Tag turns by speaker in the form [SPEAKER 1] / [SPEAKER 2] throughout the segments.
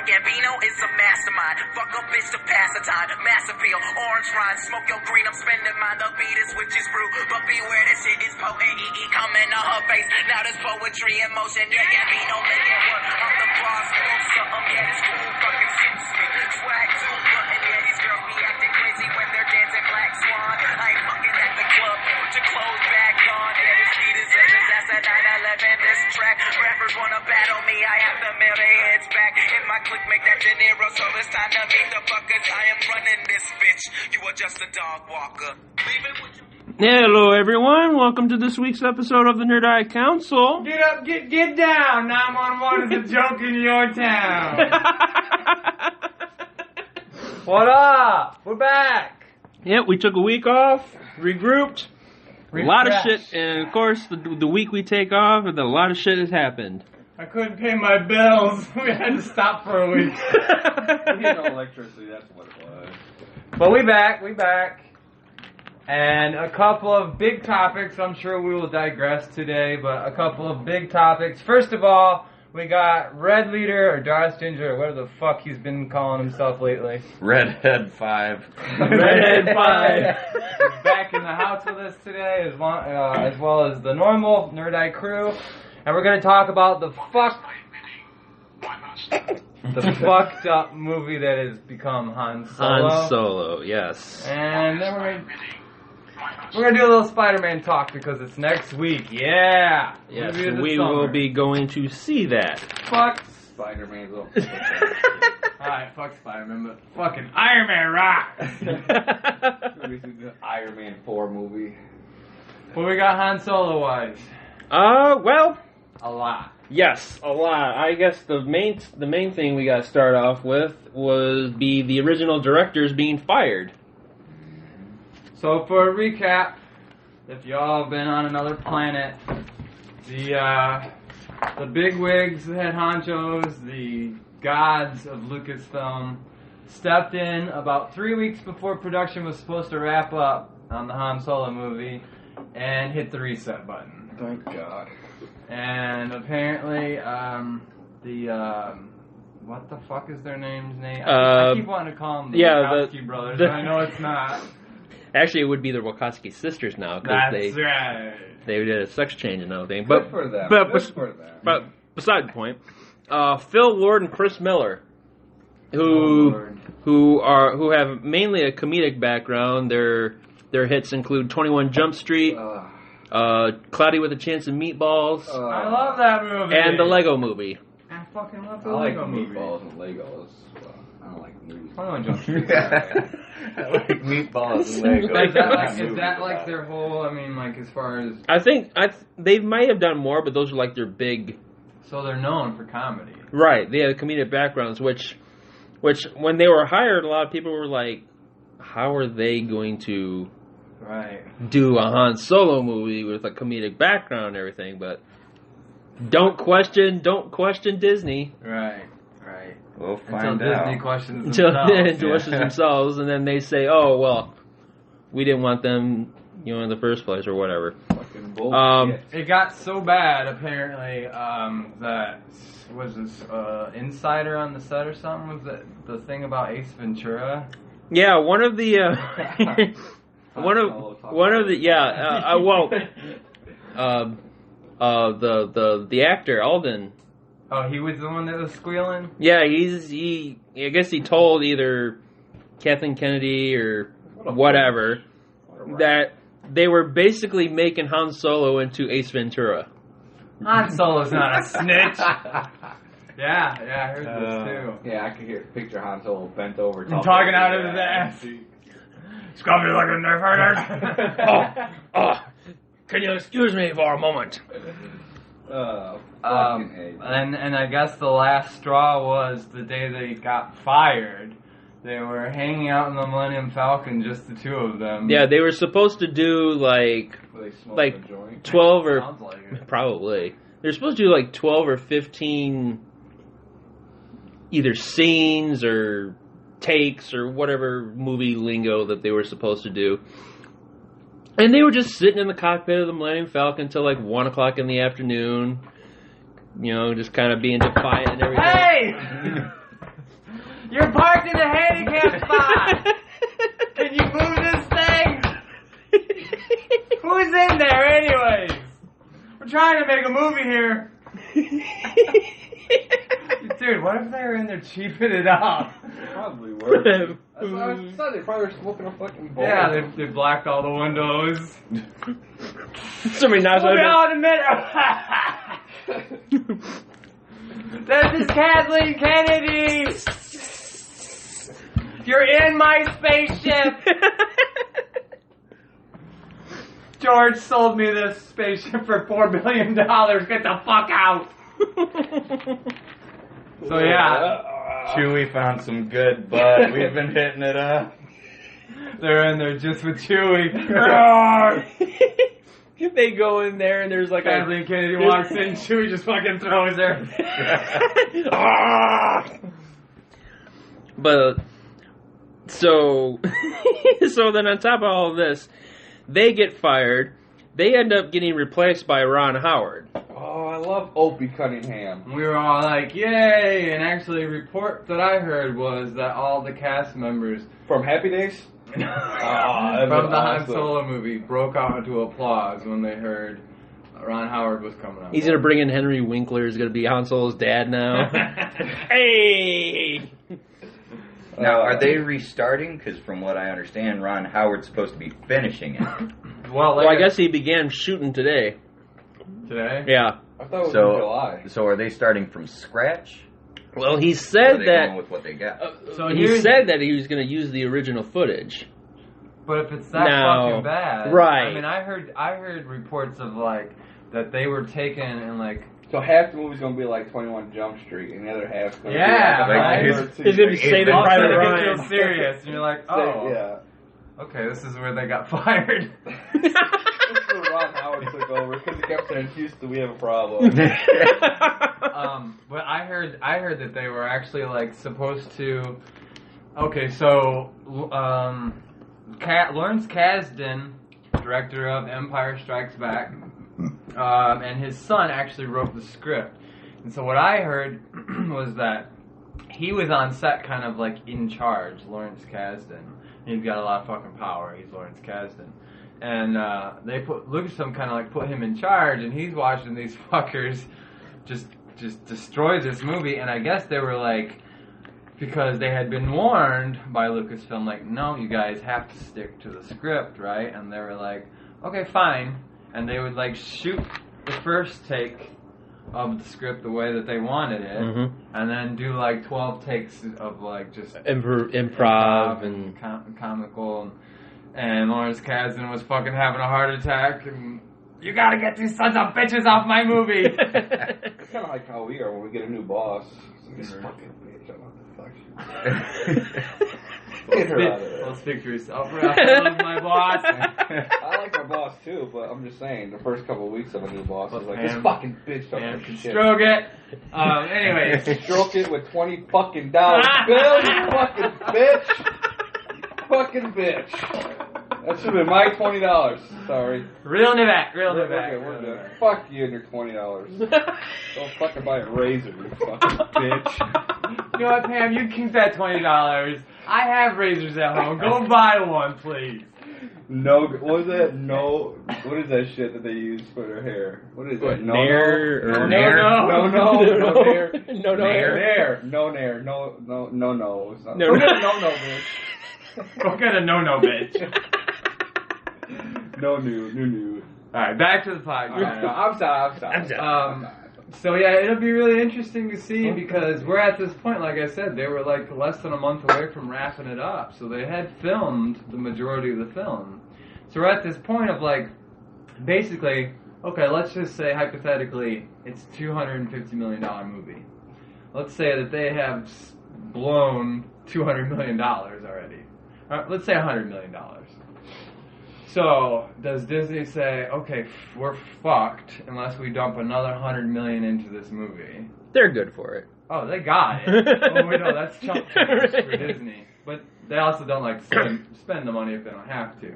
[SPEAKER 1] like Gambino is a mastermind. Fuck a bitch to pass the time. Mass appeal, orange rind, smoke your green. I'm spending mine. The beat is witch's brew, but beware this shit is potent. Coming to her face. Now there's poetry in motion. Yeah, Gambino make it work. I'm the boss, little something. Yeah, this cool fucking suits me. Swag too, button. Yeah, these girls be acting crazy when they're dancing Black Swan. I ain't fucking at the club. Put your clothes back on. Yeah, this beat is vicious. That's a 911. This track. Rappers wanna battle me. I have to mill their heads back. In my clique, make that De Niro. So it's time to meet the fuckers. I am running this bitch. You are just a dog walker. Leave it with you.
[SPEAKER 2] Hello, everyone. Welcome to this week's episode of the Nerd Eye Council.
[SPEAKER 3] Get up, get down. 911 is a joke in your town. What up? We're back.
[SPEAKER 2] Yeah, we took a week off, regrouped. A lot of
[SPEAKER 3] Refreshed.
[SPEAKER 2] shit, and of course, the week we take off, a lot of shit has happened.
[SPEAKER 3] I couldn't pay my bills. We had to stop for a week.
[SPEAKER 4] We had no electricity, that's what it was.
[SPEAKER 3] But we back. And a couple of big topics. I'm sure we will digress today, but a couple of big topics. First of all, we got Red Leader, or Darth Ginger, or whatever the fuck he's been calling himself lately.
[SPEAKER 4] Redhead 5.
[SPEAKER 3] Redhead 5 is back in the house with us today, as well as the normal Nerd Eye crew. And we're going to talk about the fucked up movie that has become Han Solo.
[SPEAKER 2] Han Solo, yes.
[SPEAKER 3] And then we're gonna do a little Spider-Man talk because it's next week. Yeah.
[SPEAKER 2] Yes,
[SPEAKER 3] Movie of the
[SPEAKER 2] we
[SPEAKER 3] summer.
[SPEAKER 2] will be going to see that.
[SPEAKER 3] Fuck.
[SPEAKER 4] Spider-Man's up.
[SPEAKER 3] Alright, fuck Spider-Man, but fucking Iron Man rock.
[SPEAKER 4] The Iron Man 4 movie.
[SPEAKER 3] What we got Han Solo wise?
[SPEAKER 2] Well,
[SPEAKER 3] A lot.
[SPEAKER 2] yes, a lot. I guess the main thing we got to start off with was the original directors being fired.
[SPEAKER 3] So for a recap, if y'all have been on another planet, the bigwigs, the head honchos, the gods of Lucasfilm stepped in about 3 weeks before production was supposed to wrap up on the Han Solo movie and hit the reset button.
[SPEAKER 4] Thank God.
[SPEAKER 3] And apparently, what the fuck is their name's name? I keep wanting to call them the Wachowski brothers, but I know it's not.
[SPEAKER 2] Actually, it would be the Wachowski sisters now because
[SPEAKER 3] That's right.
[SPEAKER 2] they did a sex change and everything.
[SPEAKER 4] Good for them.
[SPEAKER 2] But beside the point, Phil Lord and Chris Miller, who have mainly a comedic background. Their hits include 21 Jump Street, Cloudy with a Chance of Meatballs,
[SPEAKER 3] I love that movie.
[SPEAKER 2] and the Lego Movie.
[SPEAKER 3] I fucking love the
[SPEAKER 4] I like
[SPEAKER 3] Lego movie.
[SPEAKER 4] meatballs and Legos. I don't like movies.
[SPEAKER 3] 21 Jump Street.
[SPEAKER 4] I like meatballs and Legos.
[SPEAKER 3] Is that like their whole, I mean, like as far as...
[SPEAKER 2] I think they might have done more, but those are like their big...
[SPEAKER 3] So they're known for comedy.
[SPEAKER 2] Right, they have comedic backgrounds, which when they were hired, a lot of people were like, how are they going to do a Han Solo movie with a comedic background and everything? But don't question Disney.
[SPEAKER 3] Right.
[SPEAKER 4] We'll
[SPEAKER 3] Until
[SPEAKER 4] find out.
[SPEAKER 3] Disney questions
[SPEAKER 2] Until
[SPEAKER 3] themselves.
[SPEAKER 2] questions themselves, and then they say, oh, well, we didn't want them, in the first place, or whatever.
[SPEAKER 4] Fucking bullshit.
[SPEAKER 3] It got so bad, apparently, that was this insider on the set or something? Was it the thing about Ace Ventura?
[SPEAKER 2] Yeah, one of the the actor Alden.
[SPEAKER 3] Oh, he was the one that was squealing?
[SPEAKER 2] Yeah, I guess he told either Kathleen Kennedy or whatever that they were basically making Han Solo into Ace Ventura.
[SPEAKER 3] Han Solo's not a snitch. Yeah, I heard this too.
[SPEAKER 4] Yeah, I could picture Han Solo bent over
[SPEAKER 3] Talking out of his ass. Scummy like a nerf herder.
[SPEAKER 2] Can you excuse me for a moment?
[SPEAKER 3] And I guess the last straw was the day they got fired. They were hanging out in the Millennium Falcon, just the two of them.
[SPEAKER 2] Yeah, they were supposed to do like 12 or
[SPEAKER 3] Sounds like it.
[SPEAKER 2] probably. They're supposed to do like 12 or 15 either scenes or takes or whatever movie lingo that they were supposed to do. And they were just sitting in the cockpit of the Millennium Falcon until like 1 o'clock in the afternoon. Just kind of being defiant and everything.
[SPEAKER 3] Hey! You're parked in a handicap spot! Can you move this thing? Who's in there anyways? We're trying to make a movie here. Dude, what if they were in there cheaping it up?
[SPEAKER 4] Probably were. That's what I said. They probably were smoking a fucking bowl.
[SPEAKER 3] Yeah, they blacked all the windows.
[SPEAKER 2] Somebody knocks
[SPEAKER 3] Move
[SPEAKER 2] on
[SPEAKER 3] out a minute. This is Kathleen Kennedy. You're in my spaceship. George sold me this spaceship for $4 billion. Get the fuck out. So yeah,
[SPEAKER 4] Chewie found some good butt. We've been hitting it up.
[SPEAKER 3] they're in there just with Chewie.
[SPEAKER 2] They go in there and there's like
[SPEAKER 3] Kathleen Kennedy walks in, Chewie just fucking throws her.
[SPEAKER 2] But so then on top of all of this, they get fired. They end up getting replaced by Ron Howard.
[SPEAKER 4] Oh, I love Opie Cunningham.
[SPEAKER 3] We were all like, yay! And actually, a report that I heard was that all the cast members
[SPEAKER 4] From Happy Days?
[SPEAKER 3] from the Han Solo movie broke out into applause when they heard Ron Howard was coming up.
[SPEAKER 2] He's gonna bring in Henry Winkler. He's gonna be Han Solo's dad now. Hey!
[SPEAKER 5] Now, are they restarting? Because from what I understand, Ron Howard's supposed to be finishing it.
[SPEAKER 3] Well,
[SPEAKER 2] I guess he began shooting today.
[SPEAKER 3] today.
[SPEAKER 2] Yeah.
[SPEAKER 4] I thought it was in July.
[SPEAKER 5] So are they starting from scratch?
[SPEAKER 2] Well, he
[SPEAKER 5] Or
[SPEAKER 2] said
[SPEAKER 5] are they
[SPEAKER 2] that
[SPEAKER 5] going with what they got?
[SPEAKER 3] So
[SPEAKER 2] he said that he was going to use the original footage.
[SPEAKER 3] But if it's that fucking bad,
[SPEAKER 2] right?
[SPEAKER 3] I mean, I heard reports of like that they were taken and like.
[SPEAKER 4] So half the movie's gonna be like 21 Jump Street, and the other half's gonna be
[SPEAKER 3] right?
[SPEAKER 2] He's gonna be Saving Private Ryan.
[SPEAKER 3] It feels serious, and you're like, oh,
[SPEAKER 4] yeah.
[SPEAKER 3] Okay, this is where they got fired.
[SPEAKER 4] This is where Ron Howard took over because he kept saying, "Houston, we have a problem."
[SPEAKER 3] But I heard that they were actually like supposed to. Okay, so Lawrence Kasdan, director of Empire Strikes Back, and his son actually wrote the script. And so what I heard was that he was on set, kind of like in charge, Lawrence Kasdan. He's got a lot of fucking power. He's Lawrence Kasdan. And they Lucasfilm kind of like put him in charge, and he's watching these fuckers just destroy this movie. And I guess they were like, because they had been warned by Lucasfilm, like, no, you guys have to stick to the script, right? And they were like, okay, fine. And they would like shoot the first take of the script the way that they wanted it, and then do like 12 takes of like just
[SPEAKER 2] improv and
[SPEAKER 3] comical, and Lawrence Kasdan was fucking having a heart attack, and you gotta get these sons of bitches off my movie.
[SPEAKER 4] It's kind of like how we are when we get a new boss. This fucking bitch, I want to fuck you. Get her out of there.
[SPEAKER 3] Well, speak for yourself, Ralph. I love my boss.
[SPEAKER 4] I like my boss too, but I'm just saying, the first couple of weeks of a new boss is like, this fucking bitch don't
[SPEAKER 3] And
[SPEAKER 4] fucking shit.
[SPEAKER 3] stroke it. Anyways.
[SPEAKER 4] Stroke it with $20 fucking dollars. Bill, you fucking bitch. Fucking bitch. That should have been my $20. Sorry.
[SPEAKER 3] Real it back.
[SPEAKER 4] We're good. Fuck you and your $20. Don't fucking buy a razor, you fucking bitch.
[SPEAKER 3] You know what, Pam? You keep that $20. I have razors at home. Go buy one, please.
[SPEAKER 4] No, what is that? No, what is that shit that they use for their hair? What is that? No,
[SPEAKER 2] Nair
[SPEAKER 4] no,
[SPEAKER 2] or
[SPEAKER 4] no,
[SPEAKER 2] Nair?
[SPEAKER 4] no, no, no, Nair.
[SPEAKER 2] No, no,
[SPEAKER 4] Nair, no, Nair, no, no, no, no. It's not.
[SPEAKER 2] No,
[SPEAKER 4] Go
[SPEAKER 2] no.
[SPEAKER 4] get a no, bitch.
[SPEAKER 3] Go get a no-no, bitch.
[SPEAKER 4] No new.
[SPEAKER 3] Alright, back to the podcast.
[SPEAKER 4] I'm sorry.
[SPEAKER 3] So yeah, it'll be really interesting to see because we're at this point, like I said, they were like less than a month away from wrapping it up. So they had filmed the majority of the film. So we're at this point of like, basically, okay, let's just say hypothetically, it's a $250 million movie. Let's say that they have blown $200 million already. Let's say $100 million. So, does Disney say, okay, we're fucked unless we dump another $100 million into this movie?
[SPEAKER 2] They're good for it.
[SPEAKER 3] Oh, they got it. Oh, we know that's chump change for Disney. But they also don't like to spend the money if they don't have to.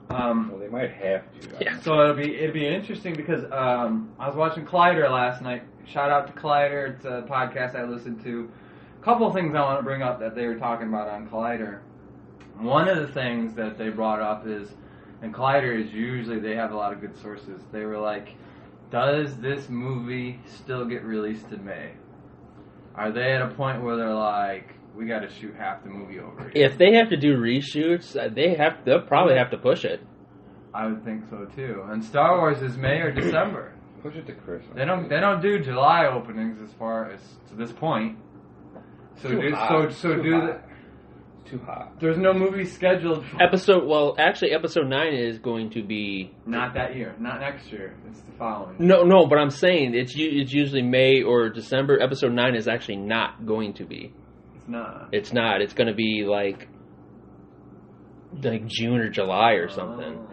[SPEAKER 4] Well, they might have to.
[SPEAKER 2] Yeah.
[SPEAKER 3] So it'll be interesting because I was watching Collider last night. Shout out to Collider. It's a podcast I listen to couple things I want to bring up that they were talking about on Collider. One of the things that they brought up is, and Collider is usually, they have a lot of good sources. They were like, does this movie still get released in May? Are they at a point where they're like, we got to shoot half the movie over here?
[SPEAKER 2] If they have to do reshoots, they'll probably have to push it.
[SPEAKER 3] I would think so too. And Star Wars is May or December.
[SPEAKER 4] Push it to Christmas.
[SPEAKER 3] They don't do July openings as far as to this point. So
[SPEAKER 4] Too
[SPEAKER 3] do
[SPEAKER 4] hot.
[SPEAKER 3] so
[SPEAKER 4] Too
[SPEAKER 3] do
[SPEAKER 4] hot.
[SPEAKER 3] the.
[SPEAKER 4] It's too hot.
[SPEAKER 3] There's no movie scheduled.
[SPEAKER 2] Actually, episode 9 is going to be...
[SPEAKER 3] Not that year. Not next year. It's the following.
[SPEAKER 2] No, but I'm saying it's usually May or December. Episode 9 is actually not going to be.
[SPEAKER 3] It's not.
[SPEAKER 2] It's not. It's going to be like June or July or something.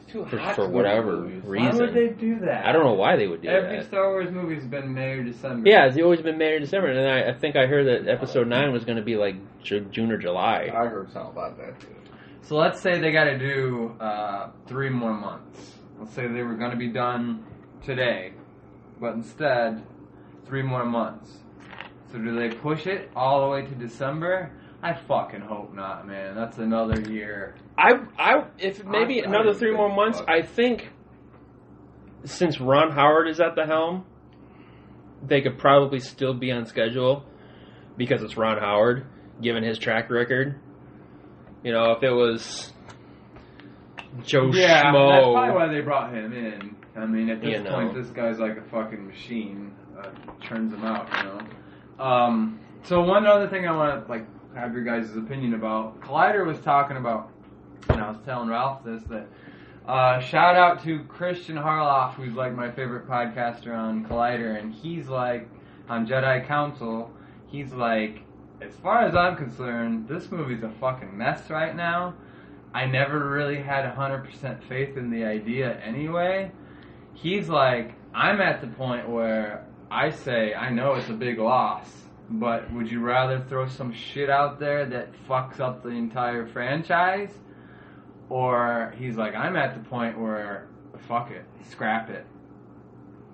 [SPEAKER 4] It's too hot
[SPEAKER 2] For whatever
[SPEAKER 3] Why
[SPEAKER 2] reason.
[SPEAKER 3] would they do that?
[SPEAKER 2] I don't know why they would do
[SPEAKER 3] Every
[SPEAKER 2] that.
[SPEAKER 3] Star Wars movie's been May or December.
[SPEAKER 2] Yeah, it's always been May or December, and I think I heard that episode 9 was going to be like June or July.
[SPEAKER 4] I heard something about that too.
[SPEAKER 3] So let's say they got to do 3 more months. Let's say they were going to be done today, but instead 3 more months. So do they push it all the way to December? I fucking hope not, man. That's another year.
[SPEAKER 2] If maybe another 3 more months, I think since Ron Howard is at the helm, they could probably still be on schedule because it's Ron Howard, given his track record. You know, if it was Joe Schmo...
[SPEAKER 3] That's probably why they brought him in. I mean, at this point, this guy's like a fucking machine. Churns them out, you know? So one other thing I want to, have your guys' opinion about. Collider was talking about, and I was telling Ralph this, that shout out to Christian Harloff, who's like my favorite podcaster on Collider, and he's like, on Jedi Council, he's like, as far as I'm concerned, this movie's a fucking mess right now. I never really had 100% faith in the idea anyway. He's like, I'm at the point where I say, I know it's a big loss, but would you rather throw some shit out there that fucks up the entire franchise? Or he's like, I'm at the point where, fuck it, scrap it.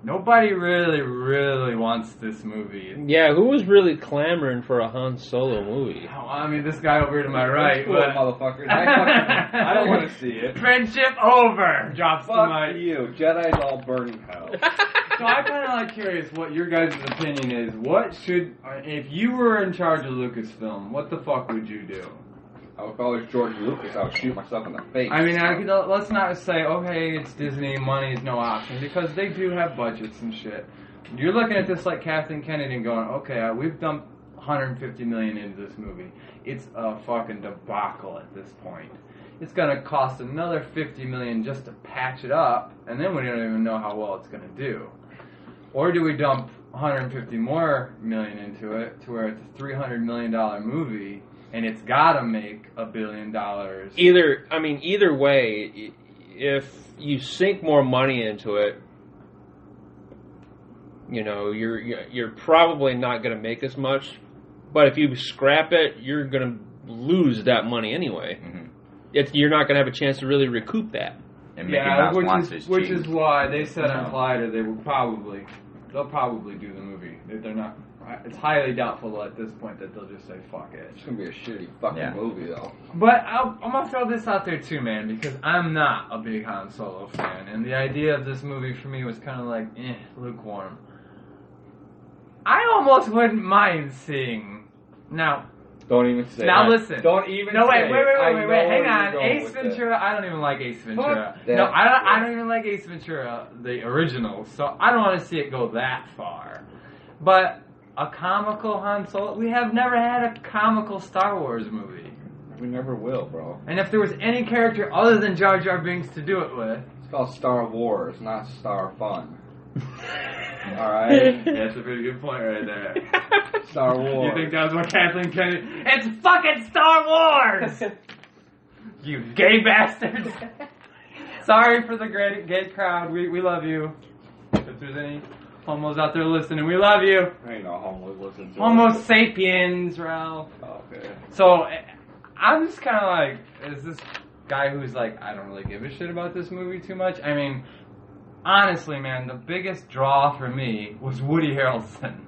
[SPEAKER 3] Nobody really wants this movie.
[SPEAKER 2] Yeah, who was really clamoring for a Han Solo movie?
[SPEAKER 3] Oh, I mean, this guy over to my right.
[SPEAKER 4] Cool, motherfuckers. I don't want to see it.
[SPEAKER 3] Friendship over. Drops the
[SPEAKER 4] Fuck
[SPEAKER 3] mic.
[SPEAKER 4] you. Jedi's all burning hell.
[SPEAKER 3] So I'm kind of curious what your guys' opinion is. What should, if you were in charge of Lucasfilm, what the fuck would you do?
[SPEAKER 4] If I was George Lucas, I would shoot myself in the face.
[SPEAKER 3] I mean, let's not say, okay, it's Disney, money is no option, because they do have budgets and shit. You're looking at this like Kathleen Kennedy and going, okay, we've dumped $150 million into this movie. It's a fucking debacle at this point. It's going to cost another $50 million just to patch it up, and then we don't even know how well it's going to do. Or do we dump $150 more million into it to where it's a $300 million movie, and it's got to make $1 billion?
[SPEAKER 2] Either way, if you sink more money into it, you know, you're probably not going to make as much. But if you scrap it, you're going to lose that money anyway.
[SPEAKER 5] Mm-hmm.
[SPEAKER 2] You're not going to have a chance to really recoup that.
[SPEAKER 5] And Mickey Mouse wants his
[SPEAKER 3] which
[SPEAKER 5] cheese.
[SPEAKER 3] is why they said on Collider they'll probably do the movie. They're not. It's highly doubtful at this point that they'll just say fuck it.
[SPEAKER 4] It's gonna be a shitty fucking movie though.
[SPEAKER 3] But I'm gonna throw this out there too, man, because I'm not a big Han Solo fan, and the idea of this movie for me was kind of like lukewarm. I almost wouldn't mind seeing now.
[SPEAKER 4] Don't even say.
[SPEAKER 3] Now
[SPEAKER 4] that.
[SPEAKER 3] listen.
[SPEAKER 4] Don't even.
[SPEAKER 3] No,
[SPEAKER 4] say
[SPEAKER 3] wait. Hang
[SPEAKER 4] it.
[SPEAKER 3] on. Ace Ventura. I don't even like Ace Ventura.
[SPEAKER 4] Fuck
[SPEAKER 3] No,
[SPEAKER 4] that.
[SPEAKER 3] I don't even like Ace Ventura, the original. So I don't want to see it go that far. But a comical Han Solo. We have never had a comical Star Wars movie.
[SPEAKER 4] We never will, bro.
[SPEAKER 3] And if there was any character other than Jar Jar Binks to do it with,
[SPEAKER 4] It's called Star Wars, not Star Fun. Alright?
[SPEAKER 3] that's a pretty good point right there.
[SPEAKER 4] Star Wars.
[SPEAKER 3] You think that was what Kathleen Kennedy? It's fucking Star Wars! You gay bastards! Sorry for the gay crowd. We love you. If there's any homos out there listening, we love you.
[SPEAKER 4] Ain't no homos listening to
[SPEAKER 3] Homo
[SPEAKER 4] it.
[SPEAKER 3] sapiens, Ralph.
[SPEAKER 4] Okay.
[SPEAKER 3] So, I'm just kind of like, is this guy who's like, I don't really give a shit about this movie too much? I mean, honestly, man, the biggest draw for me was Woody Harrelson.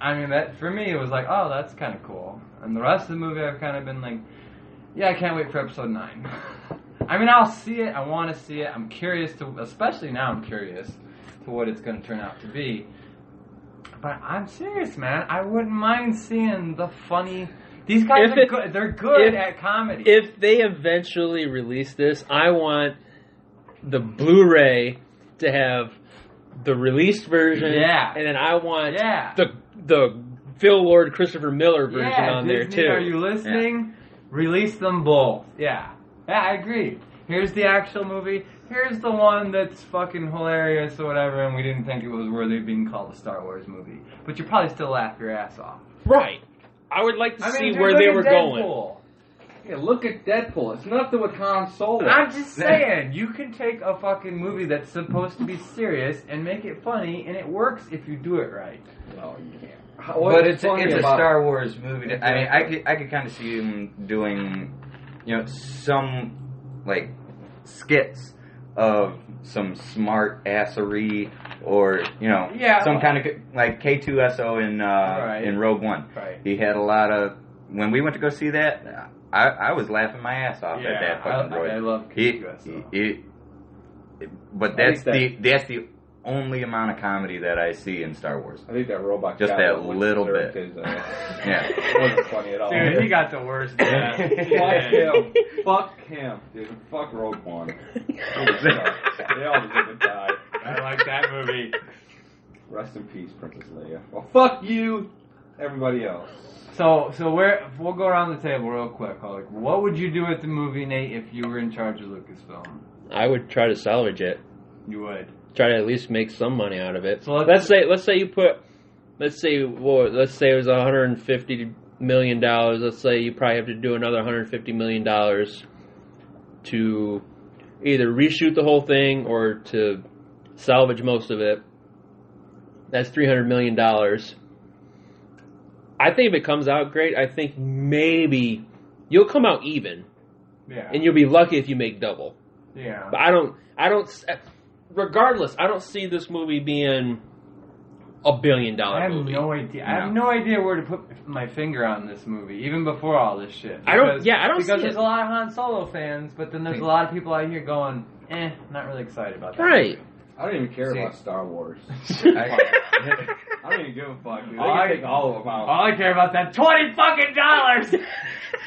[SPEAKER 3] I mean, that for me, it was like, oh, that's kind of cool. And the rest of the movie, I've kind of been like, yeah, I can't wait for episode 9. I mean, I'll see it. I want to see it. I'm curious especially now I'm curious to what it's going to turn out to be. But I'm serious, man. I wouldn't mind seeing the funny... These guys are good. They're good at comedy.
[SPEAKER 2] If they eventually release this, I want the Blu-ray to have the released version.
[SPEAKER 3] Yeah.
[SPEAKER 2] And then I want the Phil Lord, Christopher Miller version on
[SPEAKER 3] Disney,
[SPEAKER 2] there, too.
[SPEAKER 3] Are you listening? Yeah. Release them both. Yeah. Yeah, I agree. Here's the actual movie. Here's the one that's fucking hilarious or whatever, and we didn't think it was worthy of being called a Star Wars movie. But you probably still laugh your ass off.
[SPEAKER 2] Right. I would like to see where they were going.
[SPEAKER 4] Yeah, look at Deadpool. It's nothing with Han Solo.
[SPEAKER 3] I'm just saying, you can take a fucking movie that's supposed to be serious and make it funny, and it works if you do it right.
[SPEAKER 4] No, you can't.
[SPEAKER 5] But it's a Star Wars movie. I mean, I could kind of see him doing, some like skits of some smart assery or some kind of like K2SO in Rogue One.
[SPEAKER 3] Right.
[SPEAKER 5] He had a lot of when we went to go see that. I was laughing my ass off at that fucking droid.
[SPEAKER 3] I love K2SO.
[SPEAKER 5] But that's the only amount of comedy that I see in Star Wars.
[SPEAKER 4] I think that robot
[SPEAKER 5] just that little bit.
[SPEAKER 4] It wasn't funny at all.
[SPEAKER 3] Dude, he got the worst.
[SPEAKER 4] Fuck him, dude. Fuck Rogue One. They all deserve to die.
[SPEAKER 3] I like that movie.
[SPEAKER 4] Rest in peace, Princess Leia. Well, fuck you, everybody else.
[SPEAKER 3] So we'll go around the table real quick. Like, what would you do with the movie, Nate, if you were in charge of Lucasfilm?
[SPEAKER 2] I would try to salvage it.
[SPEAKER 3] You would
[SPEAKER 2] try to at least make some money out of it.
[SPEAKER 3] So
[SPEAKER 2] let's say it was $150 million. Let's say you probably have to do another $150 million to either reshoot the whole thing or to salvage most of it. That's $300 million. I think if it comes out great, I think maybe you'll come out even.
[SPEAKER 3] Yeah.
[SPEAKER 2] And you'll be lucky if you make double.
[SPEAKER 3] Yeah.
[SPEAKER 2] But I don't. Regardless, I don't see this movie being $1 billion movie.
[SPEAKER 3] I have no idea. No. I have no idea where to put my finger on this movie, even before all this shit.
[SPEAKER 2] I don't see
[SPEAKER 3] because there's a lot of Han Solo fans, but then there's a lot of people out here going, not really excited about that.
[SPEAKER 2] Right.
[SPEAKER 3] Movie.
[SPEAKER 4] I don't even care about Star Wars. I don't even give a fuck, dude. They can take all of them out.
[SPEAKER 3] All I care about that $20 fucking.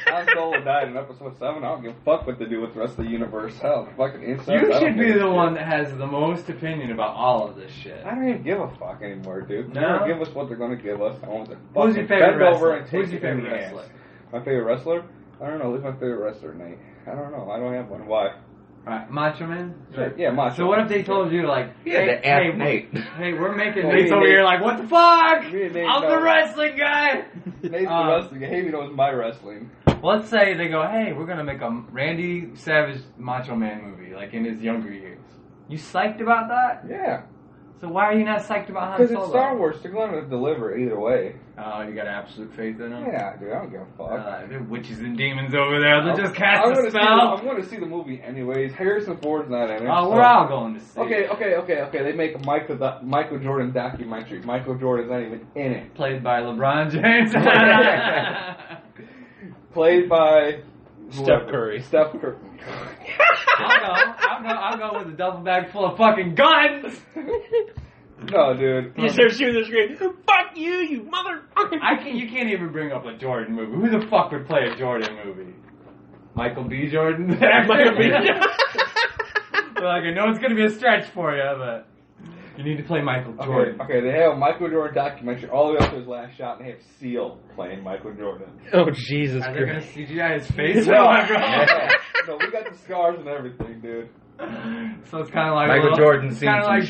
[SPEAKER 4] Han Solo died in episode 7. I don't give a fuck what they do with the rest of the universe. Hell, fucking inside.
[SPEAKER 3] You should be the one that has the most opinion about all of this shit.
[SPEAKER 4] I don't even give a fuck anymore, dude.
[SPEAKER 3] No?
[SPEAKER 4] They're gonna give us what they're gonna give us. I want to
[SPEAKER 3] Who's your favorite wrestler?
[SPEAKER 4] Who's your favorite wrestler? My favorite wrestler? I don't know. Who's my favorite wrestler, Nate? I don't know. I don't have one. Why?
[SPEAKER 3] Right, Macho Man?
[SPEAKER 4] Sure. Yeah, Macho.
[SPEAKER 3] So what if they told you, like, hey,
[SPEAKER 5] Nate.
[SPEAKER 3] Hey, we're making Nate's over here like, what the fuck? I'm
[SPEAKER 4] the
[SPEAKER 3] wrestling guy.
[SPEAKER 4] Nate's the wrestling guy. He knows my wrestling.
[SPEAKER 3] Let's say they go, hey, we're going to make a Randy Savage Macho Man movie, like in his younger years. You psyched about that?
[SPEAKER 4] Yeah.
[SPEAKER 3] So why are you not psyched about Han Solo?
[SPEAKER 4] Because it's Star Wars. They're going to deliver either way.
[SPEAKER 3] Oh, you got absolute faith in them?
[SPEAKER 4] Yeah, dude. I don't give a fuck.
[SPEAKER 3] They're witches and demons over there. They'll just cast a spell.
[SPEAKER 4] I'm going to see the movie anyways. Harrison Ford's not in it.
[SPEAKER 3] Oh, we're all going to see
[SPEAKER 4] it. Okay. They make a Michael Jordan documentary. Michael Jordan's not even in it.
[SPEAKER 3] Played by LeBron James.
[SPEAKER 4] Played by
[SPEAKER 2] Steph Curry.
[SPEAKER 3] I'll go with a duffel bag full of fucking guns.
[SPEAKER 4] No, dude.
[SPEAKER 2] You start shooting the screen. Fuck you, you motherfucker.
[SPEAKER 3] You can't even bring up a Jordan movie. Who the fuck would play a Jordan movie? Michael B. Jordan? Michael B. Jordan. Well, I know it's going to be a stretch for you, but you need to play Michael Jordan.
[SPEAKER 4] Okay, they have a Michael Jordan documentary all the way up to his last shot, and they have Seal playing Michael Jordan.
[SPEAKER 2] Oh, Jesus
[SPEAKER 3] Are
[SPEAKER 2] Christ.
[SPEAKER 3] they going to CGI his face?
[SPEAKER 4] No, we got the scars and everything, dude.
[SPEAKER 3] So it's kind of like
[SPEAKER 5] Michael Jordan.
[SPEAKER 3] Kind of like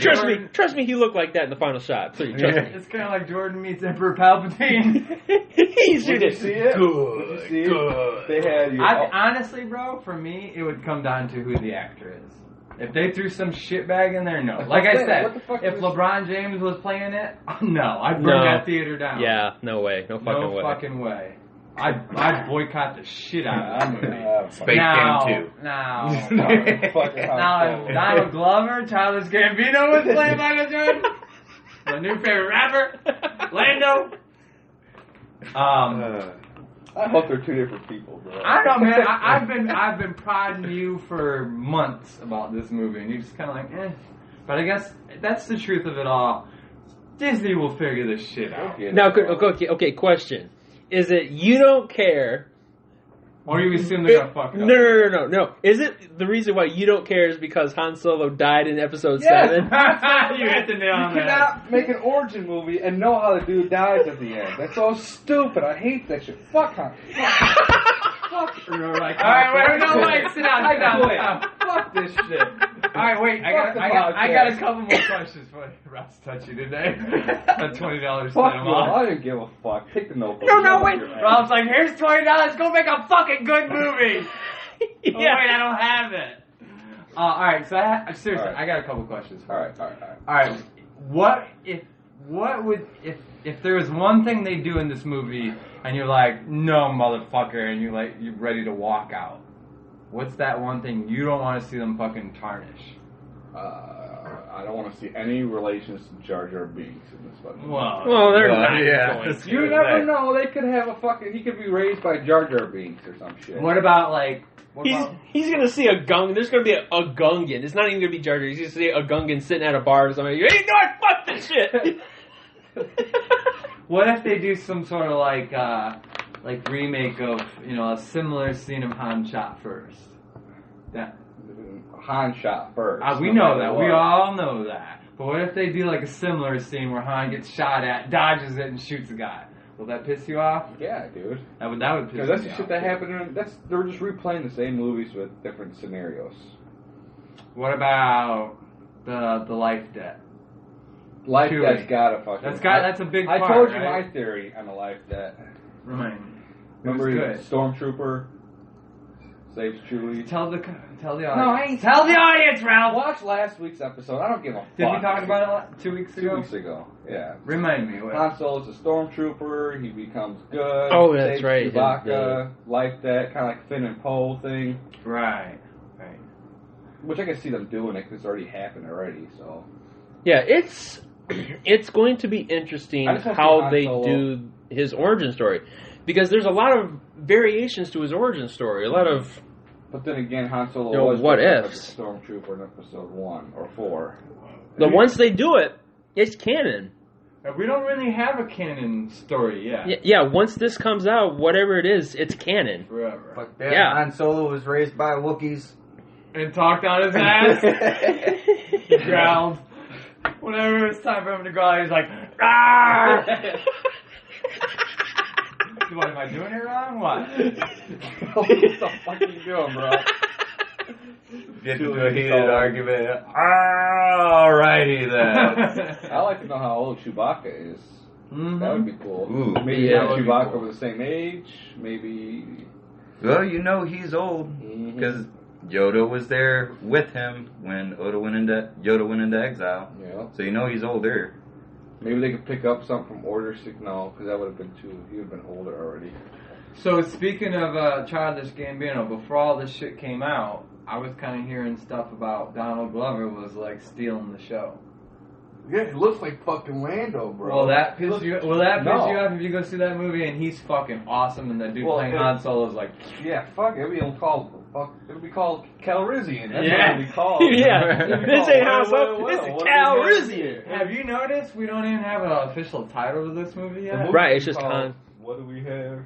[SPEAKER 2] Trust me, he looked like that in the final shot. So you trust me.
[SPEAKER 3] It's kind of like Jordan meets Emperor Palpatine.
[SPEAKER 2] He's
[SPEAKER 4] Did you see it? Good. They had you.
[SPEAKER 3] Honestly, bro, for me, it would come down to who the actor is. If they threw some shitbag in there, no. Like I said, if LeBron James was playing it, no, I'd burn that theater down.
[SPEAKER 2] Yeah, no way. No fucking
[SPEAKER 3] way. I'd boycott the shit out of that movie.
[SPEAKER 5] Space Jam 2.
[SPEAKER 3] Now, if Donald Glover, Childish Gambino was playing Michael Jordan, my new favorite rapper, Lando,
[SPEAKER 4] I hope they're two different people, bro.
[SPEAKER 3] I don't know, man. I've been prodding you for months about this movie, and you're just kind of like, eh. But I guess that's the truth of it all. Disney will figure this shit out.
[SPEAKER 2] Now, okay, question. Is it you don't care?
[SPEAKER 3] Or you assume they're gonna fuck it up?
[SPEAKER 2] No. Is it the reason why you don't care is because Han Solo died in Episode 7?
[SPEAKER 3] You hit the nail on
[SPEAKER 4] You
[SPEAKER 3] that.
[SPEAKER 4] cannot make an origin movie and know how the dude dies at the end. That's so stupid. I hate that shit. Fuck Han. Fuck.
[SPEAKER 3] Alright, wait, no, wait, sit down.
[SPEAKER 4] Fuck this shit.
[SPEAKER 3] Alright, wait, I got a couple more questions for you. Ross touched you today. That $20
[SPEAKER 4] Fuck
[SPEAKER 3] sent him
[SPEAKER 4] you.
[SPEAKER 3] off.
[SPEAKER 4] I didn't give a fuck. Take the notebook.
[SPEAKER 2] No, wait.
[SPEAKER 3] Rob's like, here's $20, go make a fucking good movie.
[SPEAKER 2] Yeah.
[SPEAKER 3] Oh, wait, I don't have it. Alright, so seriously,
[SPEAKER 4] All right.
[SPEAKER 3] I got a couple questions for you.
[SPEAKER 4] Alright.
[SPEAKER 3] What if there was one thing they do in this movie and you're like, no, motherfucker, and you're ready to walk out? What's that one thing you don't want to see them fucking tarnish?
[SPEAKER 4] I don't want to see any relations to Jar Jar Binks in this fucking
[SPEAKER 2] Well, they're not going to.
[SPEAKER 4] You never know. They could have a fucking. He could be raised by Jar Jar Binks or some shit.
[SPEAKER 3] What about like?
[SPEAKER 2] He's gonna see a Gungan. There's gonna be a Gungan. It's not even gonna be Jar Jar. He's gonna see a Gungan sitting at a bar or something. Hey, no, fuck this shit.
[SPEAKER 3] What if they do some sort of like remake of a similar scene of Han shot first? That
[SPEAKER 4] Han shot first.
[SPEAKER 3] we know that. We all know that. But what if they do like a similar scene where Han gets shot at, dodges it, and shoots a guy? Will that piss you off?
[SPEAKER 4] Yeah, dude.
[SPEAKER 3] That would piss me off.
[SPEAKER 4] Because that's the shit that happened. They're just replaying the same movies with different scenarios.
[SPEAKER 3] What about the life debt?
[SPEAKER 4] Life
[SPEAKER 3] Chewie.
[SPEAKER 4] debt's gotta fucking.
[SPEAKER 3] That's a big part.
[SPEAKER 4] I told you
[SPEAKER 3] right?
[SPEAKER 4] my theory on the life debt.
[SPEAKER 3] Remind me.
[SPEAKER 4] Remember,
[SPEAKER 3] good.
[SPEAKER 4] Stormtrooper saves Chewie.
[SPEAKER 3] Tell the audience.
[SPEAKER 4] No, I ain't.
[SPEAKER 3] Tell the audience, Ralph.
[SPEAKER 4] Watch last week's episode. I don't give a fuck.
[SPEAKER 3] Did we talk about it 2 weeks ago?
[SPEAKER 4] 2 weeks ago. Yeah.
[SPEAKER 3] Remind me. What?
[SPEAKER 4] Han Solo's a stormtrooper. He becomes good.
[SPEAKER 2] Oh, that's
[SPEAKER 4] saves
[SPEAKER 2] right.
[SPEAKER 4] Chewbacca, life debt, kind of like Finn and Poe thing.
[SPEAKER 3] Right.
[SPEAKER 4] Which I can see them doing it because it's already happened already. So.
[SPEAKER 2] Yeah, it's going to be interesting
[SPEAKER 4] I just want to
[SPEAKER 2] how
[SPEAKER 4] see Han
[SPEAKER 2] they
[SPEAKER 4] Solo.
[SPEAKER 2] do his origin story, because there's a lot of variations to his origin story. A lot of
[SPEAKER 4] But then again, Han Solo was
[SPEAKER 2] what
[SPEAKER 4] dressed up
[SPEAKER 2] ifs.
[SPEAKER 4] as a stormtrooper in episode 1 or 4.
[SPEAKER 2] the once they do it, it's canon.
[SPEAKER 3] We don't really have a canon story yet.
[SPEAKER 2] Yeah, once this comes out, whatever it is, it's canon.
[SPEAKER 3] Forever.
[SPEAKER 5] Fuck that.
[SPEAKER 2] Yeah.
[SPEAKER 5] Han Solo was raised by Wookiees.
[SPEAKER 3] And talked on his ass. He growled. Whenever it's time for him to growl, he's like, ah! What, am I doing it wrong? What?
[SPEAKER 4] What the fuck are you doing, bro?
[SPEAKER 5] Get into a heated argument. Alrighty then.
[SPEAKER 4] I like to know how old Chewbacca is.
[SPEAKER 3] Mm-hmm.
[SPEAKER 4] That would be cool.
[SPEAKER 5] Ooh.
[SPEAKER 4] Maybe
[SPEAKER 2] Yeah,
[SPEAKER 4] have
[SPEAKER 3] that would be
[SPEAKER 4] Chewbacca
[SPEAKER 3] cool.
[SPEAKER 4] over the same age. Maybe.
[SPEAKER 5] Well, he's old because Yoda was there with him when Yoda went into exile.
[SPEAKER 4] Yeah.
[SPEAKER 5] So he's older.
[SPEAKER 4] Maybe they could pick up something from Order 6. No, because that would have been too. He would have been older already.
[SPEAKER 3] So speaking of Childish Gambino, before all this shit came out, I was kind of hearing stuff about Donald Glover was like stealing the show.
[SPEAKER 4] Yeah, he looks like fucking Lando, bro.
[SPEAKER 3] Will that piss you
[SPEAKER 4] No.
[SPEAKER 3] off if you go see that movie and he's fucking awesome and the dude playing Han Solo is like,
[SPEAKER 4] Yeah, fuck it. It'll be called Calrissian. That's
[SPEAKER 3] Yeah.
[SPEAKER 4] what it'll be called.
[SPEAKER 2] Yeah,
[SPEAKER 4] It'll be
[SPEAKER 2] this
[SPEAKER 4] called,
[SPEAKER 2] ain't how
[SPEAKER 4] well,
[SPEAKER 2] so.
[SPEAKER 4] well,
[SPEAKER 2] This
[SPEAKER 4] well,
[SPEAKER 2] is
[SPEAKER 4] what do we
[SPEAKER 2] Calrissian.
[SPEAKER 3] have you noticed we don't even have an official title to this movie yet?
[SPEAKER 4] movie
[SPEAKER 2] Right, it's
[SPEAKER 4] is
[SPEAKER 2] just
[SPEAKER 4] called,
[SPEAKER 2] Han.
[SPEAKER 4] What do we have?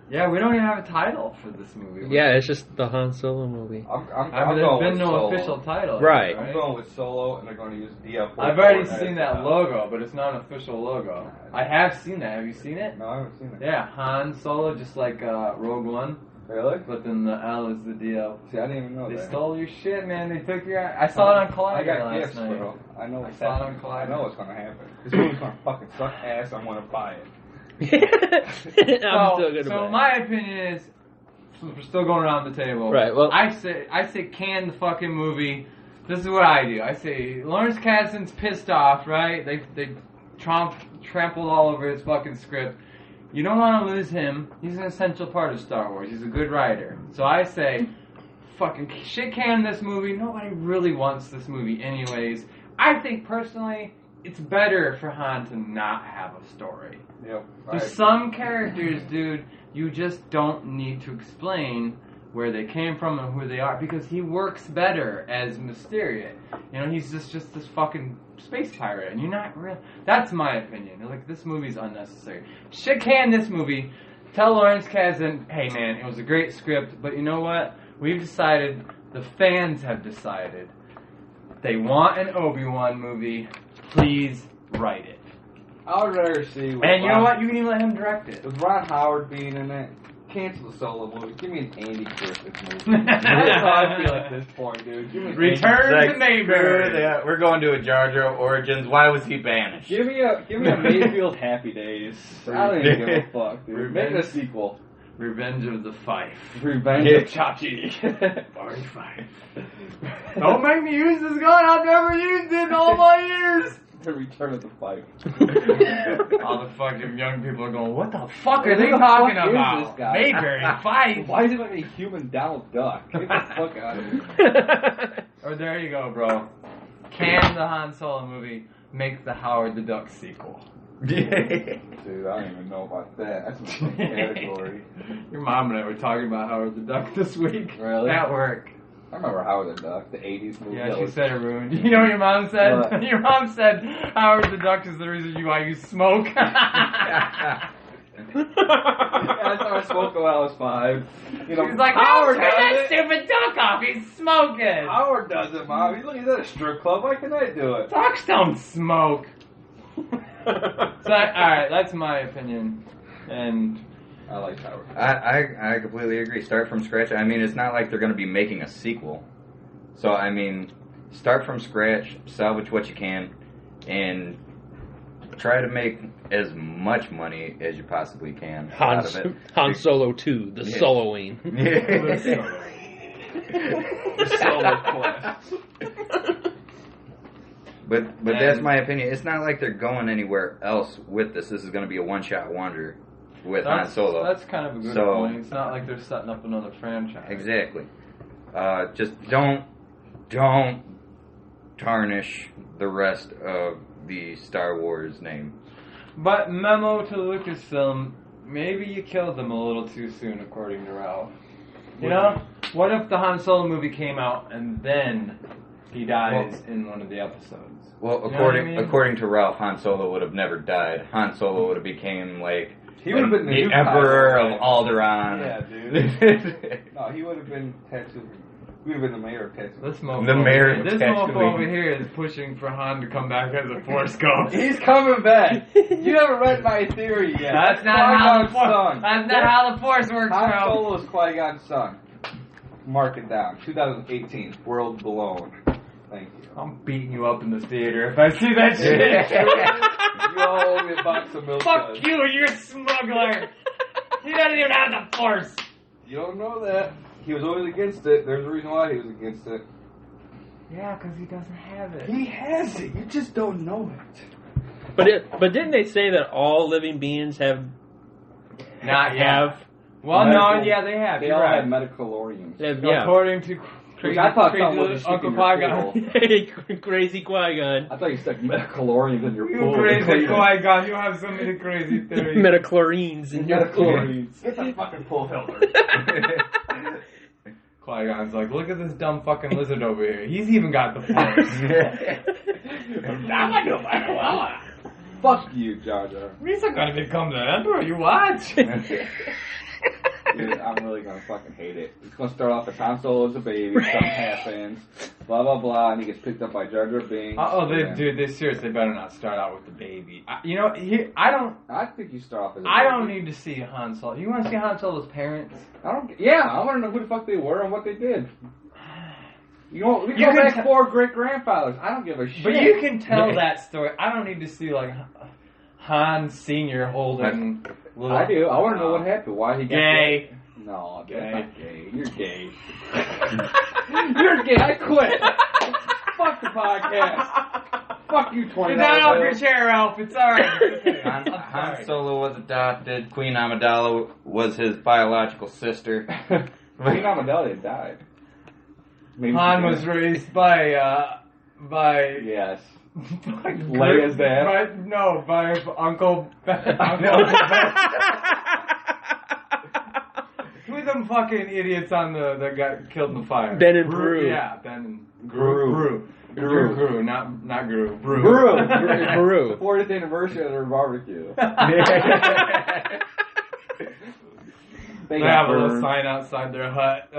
[SPEAKER 3] Yeah, we don't even have a title for this movie.
[SPEAKER 2] Yeah, it's just the Han Solo movie.
[SPEAKER 4] I'm
[SPEAKER 3] There's
[SPEAKER 4] going
[SPEAKER 3] been
[SPEAKER 4] with
[SPEAKER 3] no
[SPEAKER 4] Solo.
[SPEAKER 3] official title.
[SPEAKER 2] Right.
[SPEAKER 4] I'm going with Solo, and they're going to use DF.
[SPEAKER 3] I've already seen that logo, but it's not an official logo. I have seen that. Have you seen it?
[SPEAKER 4] No, I haven't seen it.
[SPEAKER 3] Yeah, Han Solo, just like Rogue One,
[SPEAKER 4] Really?
[SPEAKER 3] but then the L is the DL.
[SPEAKER 4] See, I didn't even know
[SPEAKER 3] They
[SPEAKER 4] that.
[SPEAKER 3] stole your shit, man. They took your. I saw it on
[SPEAKER 4] I
[SPEAKER 3] Collider
[SPEAKER 4] got
[SPEAKER 3] last
[SPEAKER 4] gifts,
[SPEAKER 3] night.
[SPEAKER 4] bro. I know
[SPEAKER 3] I
[SPEAKER 4] what's
[SPEAKER 3] saw it on
[SPEAKER 4] happening.
[SPEAKER 3] Collider.
[SPEAKER 4] I know what's going to happen. This movie's going to fucking suck ass. I'm going to buy it.
[SPEAKER 2] I'm still gonna
[SPEAKER 3] So
[SPEAKER 2] buy it.
[SPEAKER 3] my opinion is, we're still going around the table.
[SPEAKER 2] Right, well-
[SPEAKER 3] I say can the fucking movie. This is what I do. I say Lawrence Kasdan's pissed off, right? They trampled all over his fucking script. You don't want to lose him. He's an essential part of Star Wars. He's a good writer. So I say, fucking shit can this movie. Nobody really wants this movie anyways. I think personally, it's better for Han to not have a story.
[SPEAKER 4] Yep.
[SPEAKER 3] There's some characters, dude, you just don't need to explain where they came from and who they are, because he works better as Mysterio. You know, he's just this fucking space pirate, and you're not real. That's my opinion. Like, this movie's unnecessary. Shit can this movie. Tell Lawrence Kasdan, hey man, it was a great script, but you know what? We've decided, the fans have decided, they want an Obi-Wan movie. Please write it.
[SPEAKER 4] I would rather see.
[SPEAKER 3] And you know what? You can even let him direct it.
[SPEAKER 4] With Ron Howard being in it, cancel the Solo movie. Give me an Andy Griffith movie. That's how I feel at this point, dude. Give me
[SPEAKER 3] Return to Mayberry.
[SPEAKER 5] We're going to a Jar Jar Origins. Why was he banished?
[SPEAKER 4] Give me a Mayfield Happy Days. I don't even give a fuck, dude. Make it a sequel.
[SPEAKER 3] Revenge of the Fife.
[SPEAKER 4] Revenge of Chachi.
[SPEAKER 3] Barry Fife. Don't make me use this gun. I've never used it in all my years.
[SPEAKER 4] The Return of the Fife.
[SPEAKER 3] All the fucking young people are going, what the fuck are they talking about?
[SPEAKER 4] This guy?
[SPEAKER 3] Mayberry Fife.
[SPEAKER 4] Why is it like a human Donald Duck? Get the fuck out of here.
[SPEAKER 3] Or there you go, bro. Can the Han Solo movie make the Howard the Duck sequel?
[SPEAKER 4] Dude, I don't even know about that. That's a different category.
[SPEAKER 3] Your mom and I were talking about Howard the Duck this week.
[SPEAKER 4] Really?
[SPEAKER 3] At work.
[SPEAKER 4] I remember Howard the Duck, the 80s movie.
[SPEAKER 3] Yeah, she said it ruined. You know what your mom said?
[SPEAKER 4] What?
[SPEAKER 3] Your mom said Howard the Duck is the reason why you smoke.
[SPEAKER 4] Yeah, I started smoking when I was 5. You know,
[SPEAKER 3] She's like,
[SPEAKER 4] Howard
[SPEAKER 3] turn that
[SPEAKER 4] does it.
[SPEAKER 3] stupid duck off. He's smoking.
[SPEAKER 4] Howard does it, Mom. He's like, he's at a strip club. Why can't I do it?
[SPEAKER 3] Ducks don't smoke. So, alright, that's my opinion. And
[SPEAKER 4] I like Howard.
[SPEAKER 5] I completely agree. Start from scratch. I mean, it's not like they're going to be making a sequel. So, I mean, start from scratch, salvage what you can, and try to make as much money as you possibly can out of it.
[SPEAKER 2] Han Solo 2, the Soloing.
[SPEAKER 5] But that's my opinion. It's not like they're going anywhere else with this. This is going to be a one-shot wonder with Han Solo.
[SPEAKER 3] That's kind of a good point. It's not like they're setting up another franchise.
[SPEAKER 5] Exactly. Just don't tarnish the rest of the Star Wars name.
[SPEAKER 3] But memo to Lucasfilm, maybe you killed them a little too soon, according to Ralph. You know, what if the Han Solo movie came out and then he dies in one of the episodes?
[SPEAKER 5] Well, according to Ralph, Han Solo would have never died. Han Solo would have became like
[SPEAKER 4] He would have been
[SPEAKER 5] the Emperor of Alderaan.
[SPEAKER 4] Yeah, dude. No, he would have been Tatooine. He would have been the mayor of Tatooine.
[SPEAKER 3] This mofo
[SPEAKER 5] Tatooine.
[SPEAKER 3] over here is pushing for Han to come back as a Force Ghost.
[SPEAKER 4] He's coming back. You haven't read my theory yet.
[SPEAKER 3] That's not how the Force works,
[SPEAKER 4] Han
[SPEAKER 3] bro.
[SPEAKER 4] Solo is Qui-Gon's son. Mark it down. 2018. World blown. Thank you.
[SPEAKER 3] I'm beating you up in the theater if I see that shit.
[SPEAKER 4] You owe me a box of milk.
[SPEAKER 3] Fuck you, you're a smuggler. He doesn't even have the Force.
[SPEAKER 4] You don't know that. He was always against it. There's a reason why he was against it.
[SPEAKER 3] Yeah, because he doesn't have it.
[SPEAKER 4] He has it. You just don't know it.
[SPEAKER 2] But didn't they say that all living beings have
[SPEAKER 3] Well, no, yeah, they have.
[SPEAKER 4] They
[SPEAKER 3] You're
[SPEAKER 4] all
[SPEAKER 3] right.
[SPEAKER 4] have medicalorians.
[SPEAKER 2] Yeah.
[SPEAKER 3] According to crazy,
[SPEAKER 4] I thought
[SPEAKER 3] crazy
[SPEAKER 4] someone was
[SPEAKER 3] Uncle
[SPEAKER 4] sticking
[SPEAKER 3] Qui-Gon.
[SPEAKER 2] Crazy Qui-Gon.
[SPEAKER 4] I thought you stuck medicalorians in your
[SPEAKER 3] You
[SPEAKER 4] pool.
[SPEAKER 3] crazy Qui-Gon. You have so many crazy theories.
[SPEAKER 2] Metachlorines in your
[SPEAKER 4] Medicalorians. Get the fucking pull filter.
[SPEAKER 3] Qui-Gon's like, look at this dumb fucking lizard over here. He's even got the Force.
[SPEAKER 4] Fuck you, Jar Jar.
[SPEAKER 3] He's not gonna become the Emperor. You watch.
[SPEAKER 4] Dude, I'm really gonna fucking hate it. It's gonna start off as Han Solo as a baby, something happens, blah blah blah, and he gets picked up by Jar Jar Binks.
[SPEAKER 3] Dude, they seriously better not start out with the baby. I
[SPEAKER 4] think you start off as a baby.
[SPEAKER 3] I don't need to see Han Solo. You want to see Han Solo's parents?
[SPEAKER 4] I want to know who the fuck they were and what they did. We go back 4 great grandfathers. I don't give a shit.
[SPEAKER 3] But you can tell that story. I don't need to see like Han Senior holding.
[SPEAKER 4] I do. I want to know what happened. Why he got
[SPEAKER 3] gay?
[SPEAKER 4] No,
[SPEAKER 3] Gay.
[SPEAKER 4] that's not gay. You're gay. You're gay. I quit. Fuck the podcast. Fuck you, 20.
[SPEAKER 3] Get that off your chair, Ralph. It's alright.
[SPEAKER 5] Han Solo was adopted. Queen Amidala was his biological sister.
[SPEAKER 4] Queen Amidala had died. Maybe
[SPEAKER 3] Han was raised by
[SPEAKER 4] Yes. Leia's dad?
[SPEAKER 3] By Uncle Ben. Who are them fucking idiots that got killed in the fire?
[SPEAKER 2] Ben and Brew.
[SPEAKER 3] Yeah, Ben and Brew. Brew, not Brew.
[SPEAKER 4] Brew.
[SPEAKER 2] Brew.
[SPEAKER 4] The 40th anniversary of their barbecue.
[SPEAKER 3] They have a little sign outside their hut,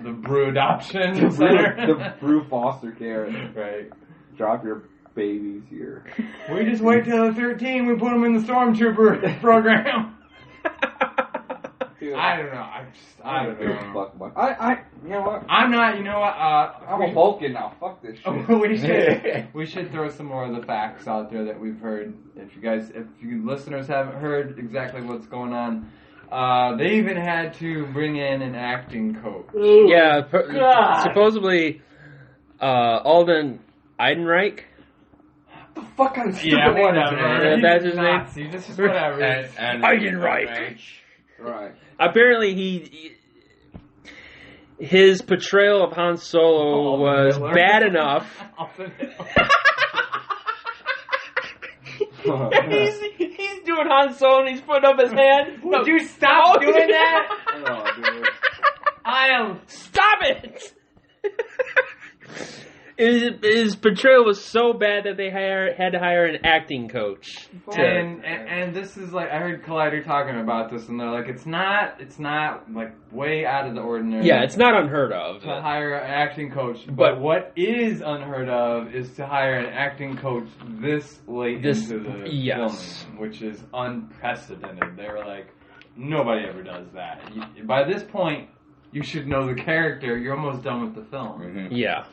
[SPEAKER 3] the Brew Adoption Center.
[SPEAKER 4] The Brew Foster Care.
[SPEAKER 3] Right.
[SPEAKER 4] Drop your babies here.
[SPEAKER 3] We just wait till they're 13, we put them in the Stormtrooper program.
[SPEAKER 4] Dude,
[SPEAKER 3] I don't know. I don't know.
[SPEAKER 4] Fuck much. You know what?
[SPEAKER 3] I'm not. You know what?
[SPEAKER 4] I'm a Vulcan now. Fuck this shit.
[SPEAKER 3] we should throw some more of the facts out there that we've heard. If you listeners haven't heard exactly what's going on, they even had to bring in an acting coach.
[SPEAKER 2] Yeah, supposedly Alden Ehrenreich.
[SPEAKER 4] The fuck kind of stupid
[SPEAKER 3] Yeah,
[SPEAKER 4] name
[SPEAKER 3] whatever.
[SPEAKER 2] is that's his
[SPEAKER 3] Nazi. This is whatever.
[SPEAKER 5] And
[SPEAKER 2] Ehrenreich.
[SPEAKER 4] Right.
[SPEAKER 2] Apparently, his portrayal of Han Solo was
[SPEAKER 3] Hitler.
[SPEAKER 2] bad enough. he's doing Han Solo and he's putting up his hand.
[SPEAKER 3] Would you stop doing that?
[SPEAKER 4] Oh, dude.
[SPEAKER 2] Stop it! His portrayal was so bad that they had to hire an acting coach.
[SPEAKER 3] And this is like, I heard Collider talking about this, and they're like, it's not like way out of the ordinary.
[SPEAKER 2] Yeah, it's not unheard of.
[SPEAKER 3] To hire an acting coach, but what is unheard of is to hire an acting coach this late into the filming, which is unprecedented. They were like, nobody ever does that. By this point, you should know the character. You're almost done with the film.
[SPEAKER 5] Mm-hmm.
[SPEAKER 2] Yeah.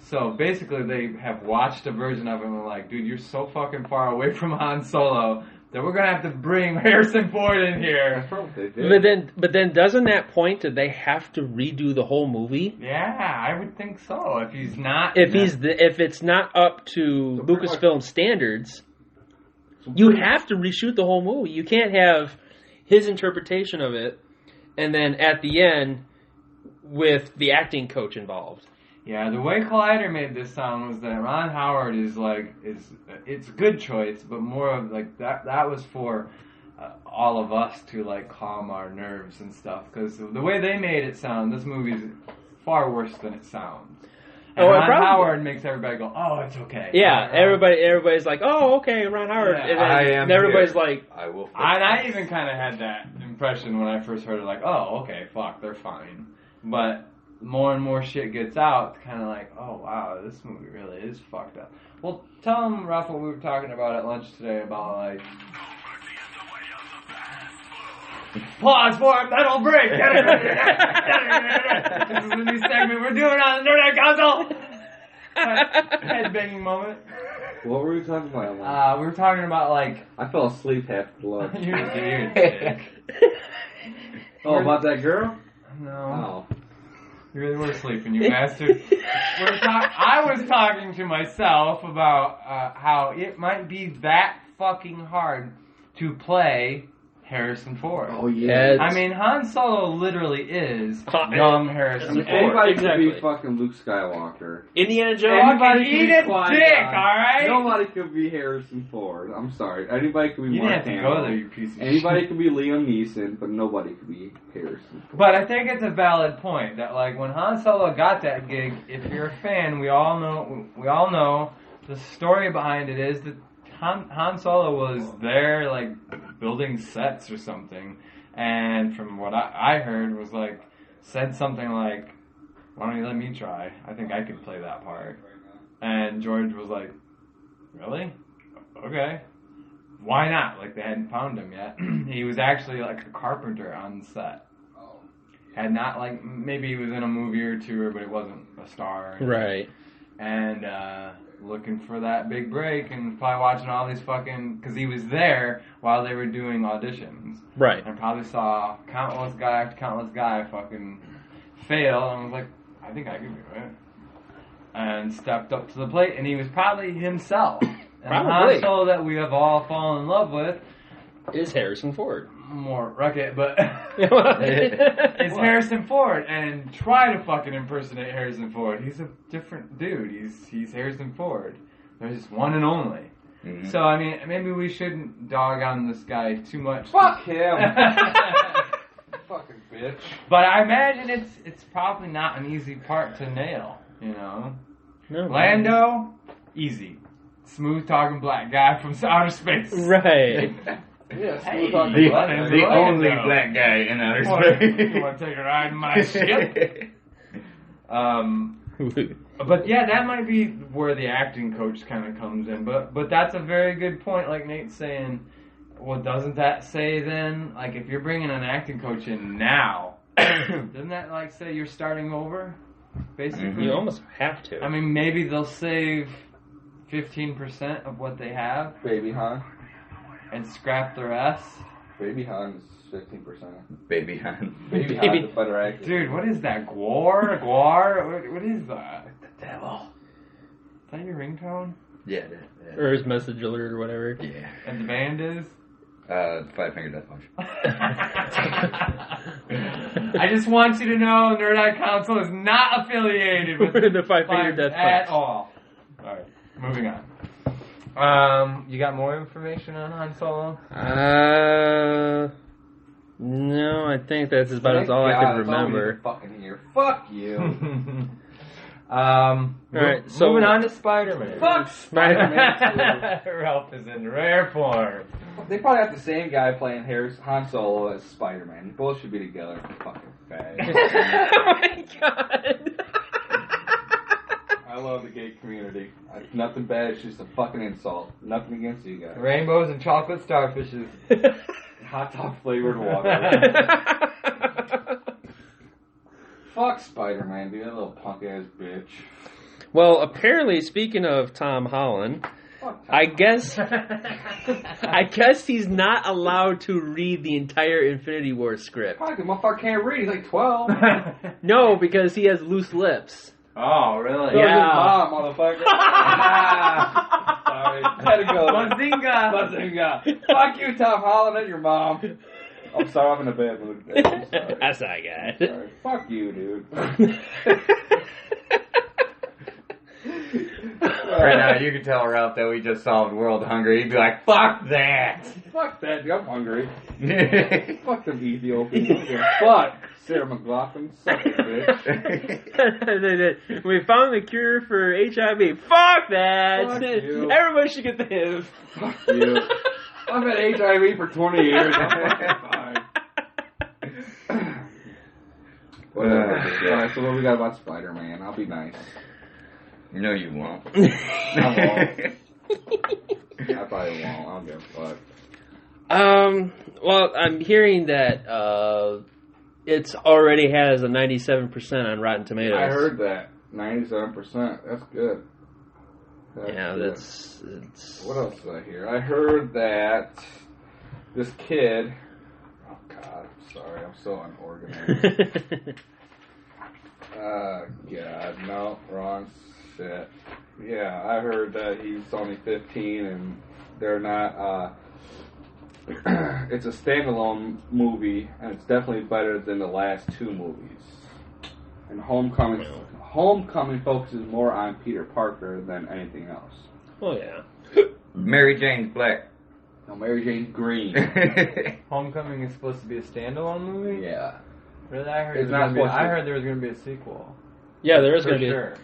[SPEAKER 3] So basically, they have watched a version of it and were like, dude, you're so fucking far away from Han Solo that we're going to have to bring Harrison Ford in here.
[SPEAKER 2] But then doesn't that point that they have to redo the whole movie?
[SPEAKER 3] Yeah, I would think so. If he's not...
[SPEAKER 2] If it's not up to Lucasfilm standards, you have to reshoot the whole movie. You can't have his interpretation of it and then at the end with the acting coach involved.
[SPEAKER 3] Yeah, the way Collider made this sound was that Ron Howard is it's a good choice, but more of like that was for all of us to like calm our nerves and stuff, because the way they made it sound, this movie's far worse than it sounds. And Ron Howard makes everybody go, oh, it's okay.
[SPEAKER 2] Yeah, everybody's like, oh, okay, Ron Howard.
[SPEAKER 3] Yeah,
[SPEAKER 2] and everybody's like,
[SPEAKER 5] I will.
[SPEAKER 3] And I even kind of had that impression when I first heard it, like, oh, okay, fuck, they're fine. But more and more shit gets out, kind of like, oh, wow, this movie really is fucked up. Well, tell them, Ralph, what we were talking about at lunch today about, like... Pause for a metal break! This is the new segment we're doing on the Nerd Console! Head-banging moment.
[SPEAKER 4] What were we talking about?
[SPEAKER 3] We were talking about, like...
[SPEAKER 4] I fell asleep half the lunch.
[SPEAKER 3] You're a dick.
[SPEAKER 4] Oh, about that girl?
[SPEAKER 3] No.
[SPEAKER 4] Oh.
[SPEAKER 3] You really were sleeping, you bastard. I was talking to myself about how it might be that fucking hard to play Harrison Ford.
[SPEAKER 4] Oh, yeah.
[SPEAKER 3] I mean, Han Solo literally is young Harrison Ford.
[SPEAKER 4] Anybody could be fucking Luke Skywalker.
[SPEAKER 2] Indiana Jones.
[SPEAKER 3] Anybody eat a dick, alright?
[SPEAKER 4] Nobody could be Harrison Ford. I'm sorry. Anybody could be Mark Hamill.
[SPEAKER 3] You didn't have to go there, you piece of shit.
[SPEAKER 4] Anybody could be Liam Neeson, but nobody could be Harrison Ford.
[SPEAKER 3] But I think it's a valid point that, like, when Han Solo got that gig, if you're a fan, we all know the story behind it is that Han Solo was there, like, building sets or something, and from what I heard was, like, said something like, why don't you let me try? I think I could play that part. And George was like, really? Okay. Why not? Like, they hadn't found him yet. He was actually, like, a carpenter on the set. Had not, like, maybe he was in a movie or two, but it wasn't a star.
[SPEAKER 2] Right.
[SPEAKER 3] And, looking for that big break and probably watching all these fucking... Because he was there while they were doing auditions.
[SPEAKER 2] Right.
[SPEAKER 3] And probably saw countless guy after countless guy fucking fail and was like, I think I can do it. And stepped up to the plate, and he was probably himself. And
[SPEAKER 2] Probably.
[SPEAKER 3] the Han Solo that we have all fallen in love with...
[SPEAKER 2] Is Harrison Ford.
[SPEAKER 3] More Rocket, but it's Harrison Ford, and try to fucking impersonate Harrison Ford. He's a different dude. He's Harrison Ford. There's one and only.
[SPEAKER 5] Mm-hmm.
[SPEAKER 3] So, I mean, maybe we shouldn't dog on this guy too much.
[SPEAKER 4] Fuck him. Fucking bitch.
[SPEAKER 3] But I imagine it's probably not an easy part to nail, you know?
[SPEAKER 2] No,
[SPEAKER 3] Lando, easy. Smooth talking black guy from outer space.
[SPEAKER 2] Right.
[SPEAKER 4] Yeah,
[SPEAKER 3] Hey,
[SPEAKER 5] The only black guy in outer space.
[SPEAKER 3] You want to take a ride in my ship? But yeah, that might be where the acting coach kind of comes in. But that's a very good point, like Nate's saying. Well, doesn't that say then, like, if you're bringing an acting coach in now, doesn't that, like, say you're starting over, basically?
[SPEAKER 5] Mm-hmm.
[SPEAKER 2] You almost have to.
[SPEAKER 3] I mean, maybe they'll save 15% of what they have
[SPEAKER 4] Baby Han.
[SPEAKER 3] and scrap the rest.
[SPEAKER 4] Baby Han is 15%.
[SPEAKER 5] Baby Han.
[SPEAKER 4] Baby Han is a better actor.
[SPEAKER 3] Dude, what is that? Gwar? What is that?
[SPEAKER 5] The devil.
[SPEAKER 3] Is that your ringtone?
[SPEAKER 5] Yeah.
[SPEAKER 2] Or his message alert or whatever.
[SPEAKER 5] Yeah.
[SPEAKER 3] And the band is?
[SPEAKER 5] 5-Finger Death Punch.
[SPEAKER 3] I just want you to know Nerd Eye Council is not affiliated with
[SPEAKER 2] The 5-Finger Death
[SPEAKER 3] at
[SPEAKER 2] Punch.
[SPEAKER 3] all. Alright, moving on. You got more information on Han Solo?
[SPEAKER 2] No, I think that's about
[SPEAKER 4] Thank
[SPEAKER 2] all I
[SPEAKER 4] God,
[SPEAKER 2] can
[SPEAKER 4] that's all we
[SPEAKER 2] remember.
[SPEAKER 4] need to fucking hear. Fuck you.
[SPEAKER 2] Alright, so
[SPEAKER 3] moving on to Spider-Man.
[SPEAKER 4] Fuck Spider-Man.
[SPEAKER 3] Ralph is in rare form.
[SPEAKER 4] They probably have the same guy playing Han Solo as Spider-Man. They both should be together. Fucking fag.
[SPEAKER 2] Oh my god.
[SPEAKER 4] I love the gay community. Nothing bad. It's just a fucking insult. Nothing against you guys.
[SPEAKER 3] Rainbows and chocolate starfishes.
[SPEAKER 4] Hot dog flavored water. Fuck Spider-Man, dude. That little punk ass bitch.
[SPEAKER 2] Well, apparently, speaking of Tom Holland,
[SPEAKER 4] Fuck Tom
[SPEAKER 2] I guess he's not allowed to read the entire Infinity War script.
[SPEAKER 4] Fuck, the motherfucker can't read. He's like 12.
[SPEAKER 2] No, because he has loose lips.
[SPEAKER 3] Oh, really?
[SPEAKER 4] So
[SPEAKER 2] Yeah.
[SPEAKER 4] his mom, motherfucker. Sorry. Had to go.
[SPEAKER 3] Bazinga!
[SPEAKER 4] Bazinga. Fuck you, Tom Holland, and your mom. I'm sorry, I'm in a bad mood today. I'm sorry.
[SPEAKER 2] That's not good.
[SPEAKER 4] Sorry. Fuck you, dude.
[SPEAKER 5] Right now, you can tell Ralph that we just solved world hunger. He'd be like, fuck that!
[SPEAKER 4] Fuck that, dude. I'm hungry. Fuck them Ethiopians. I don't give a fuck. Sarah McLaughlin, suck it, bitch.
[SPEAKER 2] We found the cure for HIV. Fuck that!
[SPEAKER 4] Fuck you.
[SPEAKER 2] Everybody should get the HIV.
[SPEAKER 4] Fuck you. I've had HIV for 20 years. I'm fucking fine. Whatever. Alright, so what we got about Spider-Man? I'll be nice.
[SPEAKER 5] No, you won't.
[SPEAKER 4] I won't. I probably won't. I don't give a fuck.
[SPEAKER 2] Well, I'm hearing that it's already has a 97% on Rotten Tomatoes.
[SPEAKER 4] I heard that. 97%. That's good.
[SPEAKER 2] Yeah,
[SPEAKER 4] good.
[SPEAKER 2] it's.
[SPEAKER 4] What else did I hear? I heard that this kid. Oh God, I'm sorry. I'm so unorganized. God, no, wrong shit. Yeah, I heard that he's only 15 and they're not. It's a standalone movie, and it's definitely better than the last two movies. And Homecoming focuses more on Peter Parker than anything else.
[SPEAKER 2] Oh yeah.
[SPEAKER 5] Mary Jane's black.
[SPEAKER 4] No, Mary Jane's green.
[SPEAKER 3] Homecoming is supposed to be a standalone movie?
[SPEAKER 4] Yeah.
[SPEAKER 3] Really? I heard,
[SPEAKER 4] It's not supposed to.
[SPEAKER 3] I heard there was going to be a sequel.
[SPEAKER 2] Yeah, there is
[SPEAKER 3] For
[SPEAKER 2] going to be.
[SPEAKER 3] sure.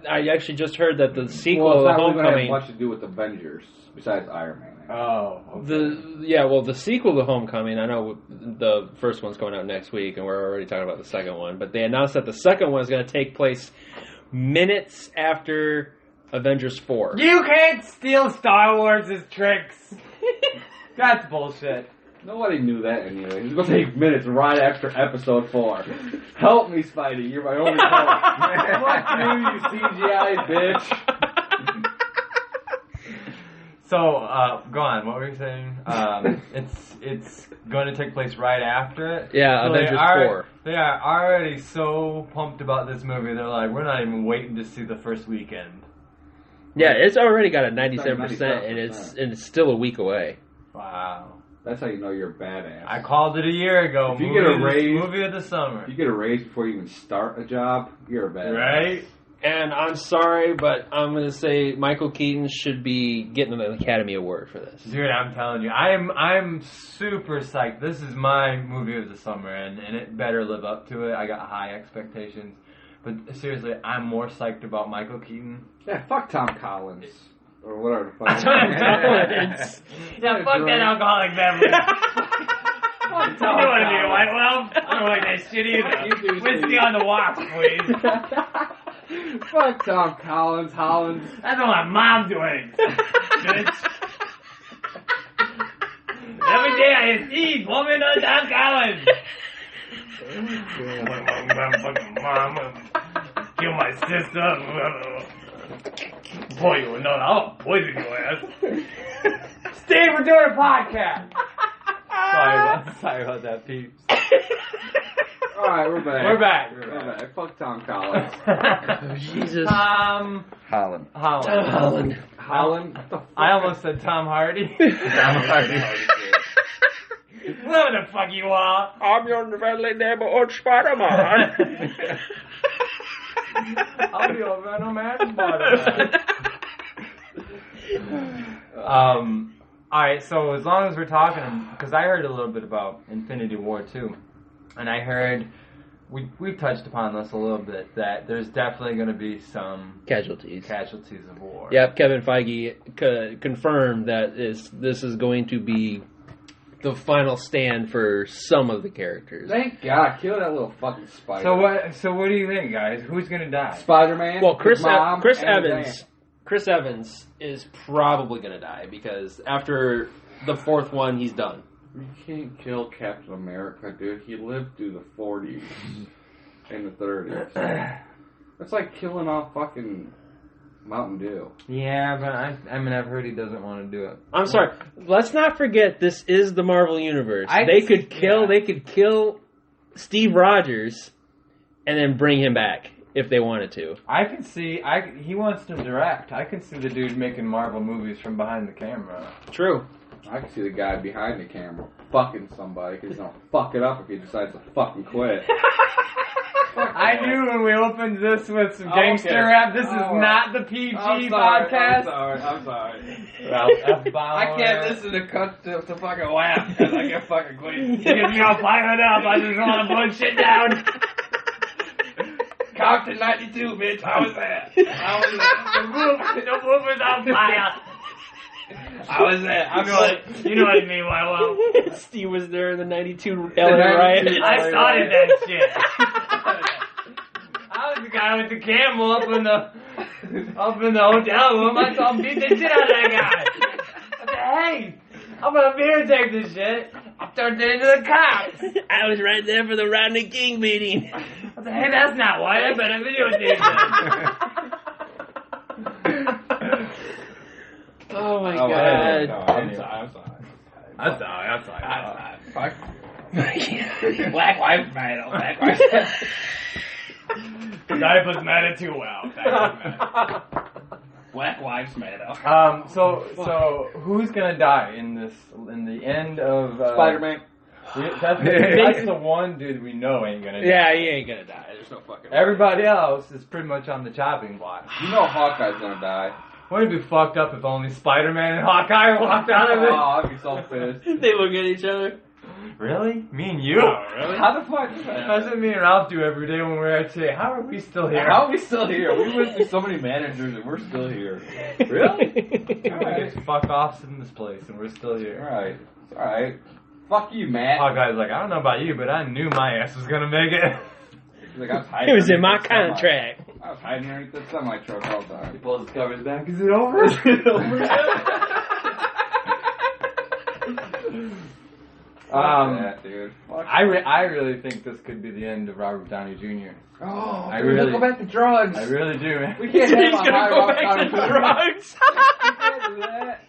[SPEAKER 2] I actually just heard that the sequel
[SPEAKER 4] Well,
[SPEAKER 2] to
[SPEAKER 4] it's not really going to
[SPEAKER 2] Homecoming.
[SPEAKER 4] have much to do with Avengers besides Iron Man.
[SPEAKER 3] Oh, okay.
[SPEAKER 2] The sequel to Homecoming, I know the first one's coming out next week, and we're already talking about the second one, but they announced that the second one is going to take place minutes after Avengers 4.
[SPEAKER 3] You can't steal Star Wars' tricks. That's bullshit.
[SPEAKER 4] Nobody knew that anyway. It's going to take minutes right after episode 4. Help me, Spidey. You're my only hope. Fuck you, you CGI bitch.
[SPEAKER 3] So, go on. What were you saying? It's going to take place right after it.
[SPEAKER 2] Yeah,
[SPEAKER 3] So
[SPEAKER 2] Avengers 4.
[SPEAKER 3] They are already so pumped about this movie. They're like, we're not even waiting to see the first weekend.
[SPEAKER 2] Yeah, it's already got a 97%,
[SPEAKER 4] 97%.
[SPEAKER 2] and it's still a week away.
[SPEAKER 3] Wow.
[SPEAKER 4] That's how you know you're a badass.
[SPEAKER 3] I called it a year ago.
[SPEAKER 4] If you get a raise-
[SPEAKER 3] movie of the summer.
[SPEAKER 4] If you get a raise before you even start a job, you're a badass.
[SPEAKER 3] Right?
[SPEAKER 2] And I'm sorry, but I'm going to say Michael Keaton should be getting an Academy Award for this.
[SPEAKER 3] Dude, I'm telling you, I'm super psyched. This is my movie of the summer, and it better live up to it. I got high expectations. But seriously, I'm more psyched about Michael Keaton.
[SPEAKER 4] Yeah, fuck Tom Collins. Or whatever the fuck.
[SPEAKER 3] Yeah, fuck that alcoholic beverage. You know what I mean, White Well? I don't like that shit either. Whiskey on the rocks, please.
[SPEAKER 4] Fuck Tom Collins, Holland.
[SPEAKER 3] That's what my mom doing, bitch. Every day I hear Steve, woman on Tom Collins. Fucking mom, kill my sister. Boy, you know, I'll poison your ass. Steve, we're doing a podcast. Sorry about that, peeps.
[SPEAKER 4] Alright, we're back.
[SPEAKER 3] We're back.
[SPEAKER 4] We're back. Fuck Tom Collins.
[SPEAKER 2] Oh, Jesus.
[SPEAKER 5] Holland.
[SPEAKER 4] Holland?
[SPEAKER 3] I almost said Tom Hardy.
[SPEAKER 5] Tom Hardy.
[SPEAKER 3] Whoever the fuck you are.
[SPEAKER 2] I'm your friendly neighborhood Spider-Man.
[SPEAKER 3] I'll be your Venom and Spider-Man. Alright, so as long as we're talking, because I heard a little bit about Infinity War too, and I heard, we've touched upon this a little bit, that there's definitely going to be some
[SPEAKER 2] Casualties
[SPEAKER 3] of war.
[SPEAKER 2] Yep, Kevin Feige confirmed that this is going to be the final stand for some of the characters.
[SPEAKER 4] Thank God, kill that little fucking spider.
[SPEAKER 3] So what do you think, guys? Who's going to die?
[SPEAKER 4] Spider-Man?
[SPEAKER 2] Well, Chris
[SPEAKER 4] his mom,
[SPEAKER 2] Evans is probably going to die because after the fourth one, he's done.
[SPEAKER 4] You can't kill Captain America, dude. He lived through the 40s and the 30s. That's like killing off fucking Mountain Dew.
[SPEAKER 3] Yeah, but I've heard he doesn't want to do it.
[SPEAKER 2] I'm sorry. Let's not forget this is the Marvel Universe. They could kill Steve Rogers and then bring him back if they wanted to.
[SPEAKER 3] I can see he wants to direct. I can see the dude making Marvel movies from behind the camera.
[SPEAKER 2] True.
[SPEAKER 4] I can see the guy behind the camera fucking somebody because he's gonna fuck it up if he decides to fucking quit.
[SPEAKER 3] I knew when we opened this with some gangster rap, this is not the PG podcast.
[SPEAKER 4] I'm sorry.
[SPEAKER 3] I
[SPEAKER 4] can't listen to cut to fucking laugh because I get fucking quit.
[SPEAKER 3] You get me all fired up. I just want to put shit down.
[SPEAKER 4] Compton 92, bitch. How was that?
[SPEAKER 3] The roof is on fire.
[SPEAKER 4] How was that?
[SPEAKER 3] You know what I mean, well.
[SPEAKER 2] Steve was there in the 92 LA riot.
[SPEAKER 3] I started that shit. I was the guy with the camel up in the hotel room. I saw him beat the shit out of that guy. I said, hey, I'm gonna videotape this shit. I turned it into the cops.
[SPEAKER 2] I was right there for the Rodney King meeting.
[SPEAKER 3] I said, hey, that's not white. I better videotape it.
[SPEAKER 2] Oh my God.
[SPEAKER 4] No, I'm sorry. Fuck.
[SPEAKER 2] Black Lives Matter. Black Lives Matter.
[SPEAKER 3] Diapers matter too well.
[SPEAKER 2] Black Lives Matter.
[SPEAKER 3] So who's gonna die in the end of
[SPEAKER 4] Spider-Man.
[SPEAKER 3] That's the one dude we know ain't gonna die.
[SPEAKER 2] Yeah, he ain't gonna die. There's no fucking way.
[SPEAKER 3] Everybody else is pretty much on the chopping block.
[SPEAKER 4] You know Hawkeye's gonna die.
[SPEAKER 3] Wouldn't it be fucked up if only Spider-Man and Hawkeye walked out of it?
[SPEAKER 4] Oh, I'd be so pissed.
[SPEAKER 2] They look at each other.
[SPEAKER 3] Really? Me and you?
[SPEAKER 2] Oh, really?
[SPEAKER 4] How the fuck is that?
[SPEAKER 3] That's what me and Ralph do every day when we're at today. How are we still here?
[SPEAKER 4] How are we still here? We went through so many managers and we're still here. Really?
[SPEAKER 3] We just fuck offs in this place and we're still here.
[SPEAKER 4] Alright. It's alright. Fuck you, Matt.
[SPEAKER 3] Hawkeye's like, I don't know about you, but I knew my ass was gonna make it.
[SPEAKER 4] He's like, I was hiding
[SPEAKER 2] It was in my
[SPEAKER 4] underneath the semi.
[SPEAKER 2] contract.
[SPEAKER 4] I was hiding underneath the semi truck all the time.
[SPEAKER 3] He pulls his covers back. Is it over? Is it over?
[SPEAKER 4] Fuck that, dude. Fuck
[SPEAKER 3] I really think this could be the end of Robert Downey Jr.
[SPEAKER 4] Oh,
[SPEAKER 3] I
[SPEAKER 4] dude,
[SPEAKER 3] really-
[SPEAKER 4] go back to drugs.
[SPEAKER 3] I really do, man.
[SPEAKER 4] We can't have
[SPEAKER 2] He's
[SPEAKER 4] a
[SPEAKER 2] gonna
[SPEAKER 4] high
[SPEAKER 2] go
[SPEAKER 4] Robert
[SPEAKER 2] back
[SPEAKER 4] Downey
[SPEAKER 2] to
[SPEAKER 4] Jr.
[SPEAKER 2] drugs.
[SPEAKER 4] We can't do that.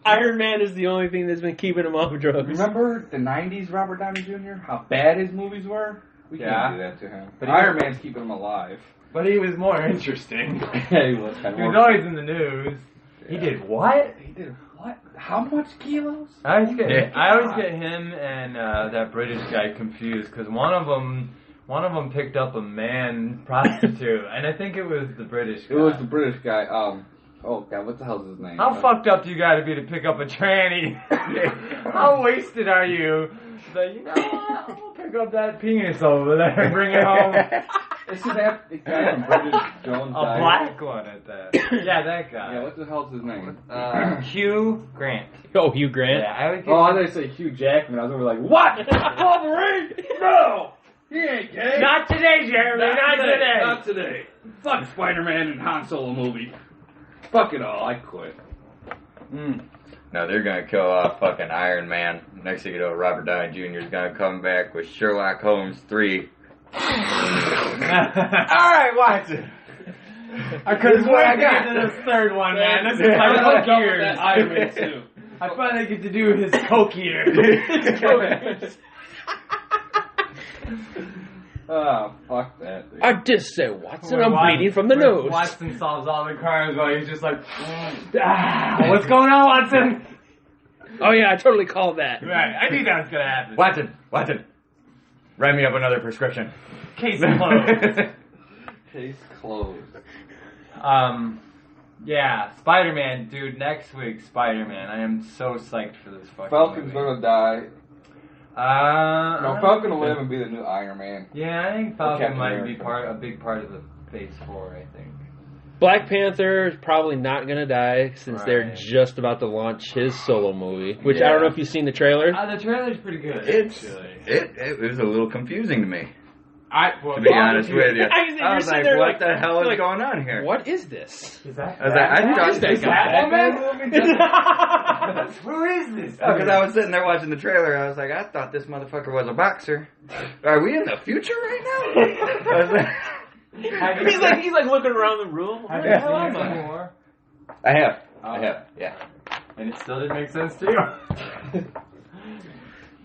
[SPEAKER 2] Iron Man is the only thing that's been keeping him off drugs.
[SPEAKER 4] Remember the 90s Robert Downey Jr.? How bad his movies were? We
[SPEAKER 3] Yeah.
[SPEAKER 4] can't do that to him.
[SPEAKER 3] But
[SPEAKER 4] But Iron Man's keeping him alive.
[SPEAKER 3] But he was more interesting.
[SPEAKER 4] Yeah, he was kind
[SPEAKER 3] He was always in the news. He did what?
[SPEAKER 4] He did what? How much kilos?
[SPEAKER 3] I always get him and that British guy confused because one of them One of them picked up a man prostitute, and I think it was the British guy.
[SPEAKER 4] It was the British guy. Oh god, what the hell's his name?
[SPEAKER 3] How fucked up do you gotta be to pick up a tranny? How wasted are you? But you know what? I'm gonna pick up that penis over there and bring it home.
[SPEAKER 4] Isn't that the guy from British Jones?
[SPEAKER 3] A black one at that. Yeah, that guy.
[SPEAKER 4] Yeah, what the hell's his name?
[SPEAKER 3] Hugh Grant.
[SPEAKER 2] Oh, Hugh Grant?
[SPEAKER 3] Yeah, I would
[SPEAKER 4] Oh, I thought you say Hugh Jackman. I was over like, what? Wolverine? No! He ain't gay.
[SPEAKER 3] Not today, Jeremy. Not today.
[SPEAKER 4] Not today. Fuck Spider-Man and Han Solo movie. Fuck it all. I quit.
[SPEAKER 5] No, they're gonna kill off fucking Iron Man. Next thing you know, Robert Downey Jr. is gonna come back with Sherlock Holmes 3. Alright, watch it.
[SPEAKER 3] I couldn't wait to get to this third one, man. This is my coke years.
[SPEAKER 4] Iron Man 2.
[SPEAKER 3] I finally get to do his coke years.
[SPEAKER 4] Oh, fuck that, dude.
[SPEAKER 2] I just said, Watson, I'm bleeding from the nose.
[SPEAKER 3] Watson solves all the crimes while he's just like, what's going on, Watson?
[SPEAKER 2] Oh, yeah, I totally called that.
[SPEAKER 3] Right, I knew that was going to happen.
[SPEAKER 5] Watson. Write me up another prescription.
[SPEAKER 3] Case closed.
[SPEAKER 4] Case closed.
[SPEAKER 3] Yeah, Spider-Man, dude, next week, Spider-Man. I am so psyched for this fucking
[SPEAKER 4] Falcon's
[SPEAKER 3] movie.
[SPEAKER 4] gonna die. No, Falcon will live
[SPEAKER 3] think-
[SPEAKER 4] and be the new Iron Man.
[SPEAKER 3] Yeah, I think Falcon
[SPEAKER 4] Captain
[SPEAKER 3] might be
[SPEAKER 4] America.
[SPEAKER 3] a big part of the Phase 4, I think.
[SPEAKER 2] Black Panther is probably not going to die since they're
[SPEAKER 3] Right.
[SPEAKER 2] just about to launch his solo movie, which I don't know if you've seen the trailer.
[SPEAKER 3] The trailer's pretty good, actually.
[SPEAKER 5] It was a little confusing to me,
[SPEAKER 3] Well,
[SPEAKER 5] to be honest with you.
[SPEAKER 2] You're
[SPEAKER 5] was
[SPEAKER 2] sitting
[SPEAKER 5] like,
[SPEAKER 2] there
[SPEAKER 5] what
[SPEAKER 2] like-
[SPEAKER 5] the hell is
[SPEAKER 2] like,
[SPEAKER 5] going on here?
[SPEAKER 2] What is this?
[SPEAKER 3] Is that
[SPEAKER 5] I was like, I thought
[SPEAKER 2] Is that
[SPEAKER 5] this
[SPEAKER 2] guy?
[SPEAKER 3] Who is this?
[SPEAKER 5] Because I was sitting there watching the trailer, I was like, I thought this motherfucker was a boxer. Are we in the future right now? I was like,
[SPEAKER 2] He's like looking around the room.
[SPEAKER 3] Have
[SPEAKER 2] Where
[SPEAKER 3] you
[SPEAKER 2] the hell am
[SPEAKER 3] seen it
[SPEAKER 2] I?
[SPEAKER 3] before?
[SPEAKER 5] I have, yeah.
[SPEAKER 3] And it still didn't make sense to you?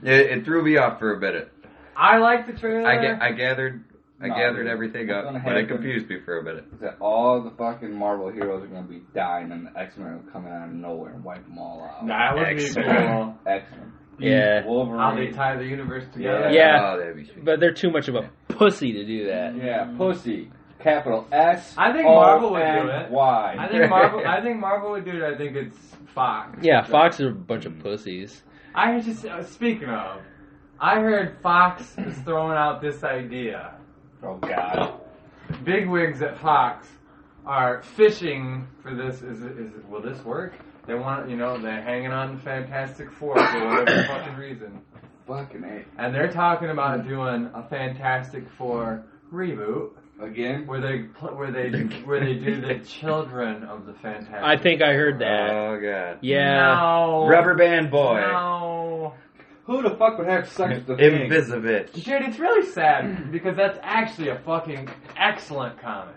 [SPEAKER 5] It threw me off for a bit.
[SPEAKER 3] I like the trailer.
[SPEAKER 5] I gathered
[SPEAKER 4] dude.
[SPEAKER 5] everything
[SPEAKER 4] What's
[SPEAKER 5] up,
[SPEAKER 4] gonna
[SPEAKER 5] but it
[SPEAKER 4] happen
[SPEAKER 5] confused me for a bit.
[SPEAKER 4] Is that all the fucking Marvel heroes are gonna be dying and the X-Men are coming out of nowhere and wipe them all out.
[SPEAKER 3] That would be
[SPEAKER 5] Excellent.
[SPEAKER 3] cool.
[SPEAKER 4] X-Men.
[SPEAKER 2] Yeah.
[SPEAKER 4] Wolverine.
[SPEAKER 3] How they tie the universe together.
[SPEAKER 2] Yeah.
[SPEAKER 5] Oh, that'd be sweet.
[SPEAKER 2] But they're too much of a pussy to do that.
[SPEAKER 4] Yeah, pussy. Capital S.
[SPEAKER 3] I think Marvel would do
[SPEAKER 4] O-N-Y.
[SPEAKER 3] it. I think Marvel would do it. I think it's Fox.
[SPEAKER 2] Yeah, Fox is a bunch of pussies.
[SPEAKER 3] I just speaking of, I heard Fox is throwing out this idea.
[SPEAKER 4] Oh God.
[SPEAKER 3] Bigwigs at Fox are fishing for this. Will this work? They want, they're hanging on to Fantastic Four for whatever fucking reason,
[SPEAKER 4] Fucking A.
[SPEAKER 3] and they're talking about doing a Fantastic Four reboot
[SPEAKER 4] Again?
[SPEAKER 3] where they do the children of the Fantastic.
[SPEAKER 2] I think I heard that.
[SPEAKER 5] Oh, God.
[SPEAKER 2] Yeah.
[SPEAKER 3] No.
[SPEAKER 5] Rubber Band Boy.
[SPEAKER 3] No.
[SPEAKER 4] Who the fuck would have sex with the thing?
[SPEAKER 5] Invisivitch.
[SPEAKER 3] Dude, it's really sad because that's actually a fucking excellent comic.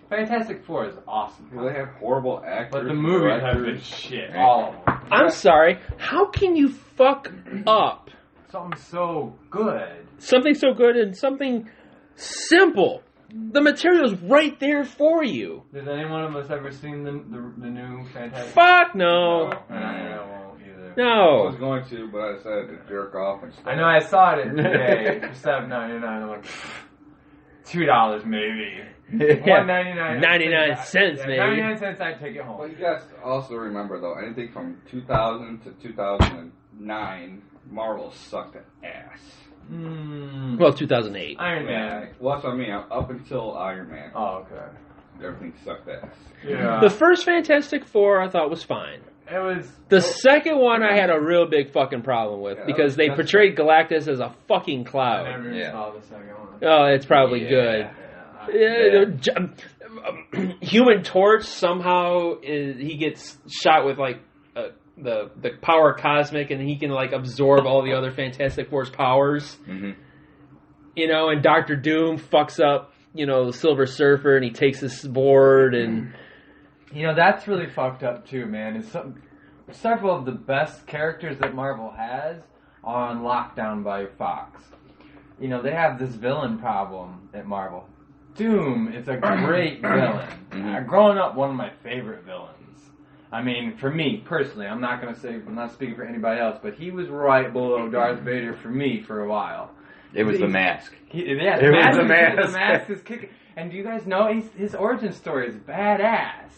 [SPEAKER 3] Fantastic Four is awesome.
[SPEAKER 4] Well, they have horrible actors.
[SPEAKER 3] But the movies have been
[SPEAKER 4] directors.
[SPEAKER 3] shit. All of them.
[SPEAKER 2] I'm sorry. How can you fuck up
[SPEAKER 3] Something so good.
[SPEAKER 2] something so good and something simple? The material's right there for you.
[SPEAKER 3] Has any one of us ever seen the new Fantastic
[SPEAKER 2] Fuck no.
[SPEAKER 3] I won't either.
[SPEAKER 4] I was
[SPEAKER 2] No.
[SPEAKER 4] going to, but I decided to jerk off and stuff.
[SPEAKER 3] I know I saw it today for $7.99. I'm like, $2 maybe. $1.99.
[SPEAKER 2] 99 cents, maybe.
[SPEAKER 3] 99 cents. I'd take it home.
[SPEAKER 4] Well, you guys also remember, though, anything from 2000 to 2009, Marvel sucked ass.
[SPEAKER 2] Well, 2008.
[SPEAKER 3] Iron Man.
[SPEAKER 4] Well, that's what I mean. Up until Iron Man,
[SPEAKER 3] Oh, okay.
[SPEAKER 4] everything sucked ass.
[SPEAKER 3] Yeah.
[SPEAKER 2] The first Fantastic Four I thought was fine.
[SPEAKER 3] It was.
[SPEAKER 2] The second one I had a real big fucking problem with
[SPEAKER 4] Yeah,
[SPEAKER 2] because they
[SPEAKER 4] that's-
[SPEAKER 2] portrayed Galactus as a fucking
[SPEAKER 3] I
[SPEAKER 2] cloud.
[SPEAKER 3] never
[SPEAKER 5] Yeah.
[SPEAKER 3] saw the second one.
[SPEAKER 2] Oh, it's probably good. Human Torch somehow he gets shot with like the power cosmic, and he can like absorb all the other Fantastic Four's powers.
[SPEAKER 5] Mm-hmm.
[SPEAKER 2] And Doctor Doom fucks up the Silver Surfer, and he takes his board and.
[SPEAKER 3] That's really fucked up too, man. Is several of the best characters that Marvel has are on lockdown by Fox. They have this villain problem at Marvel. Doom is a great villain.
[SPEAKER 5] Mhm.
[SPEAKER 3] Growing up, one of my favorite villains. I mean, for me personally, I'm not speaking for anybody else, but he was right below Darth Vader for me for a while.
[SPEAKER 5] It was the mask.
[SPEAKER 3] Yeah,
[SPEAKER 5] It was the
[SPEAKER 3] the
[SPEAKER 5] mask.
[SPEAKER 3] mask is kicking. And do you guys know his origin story is badass?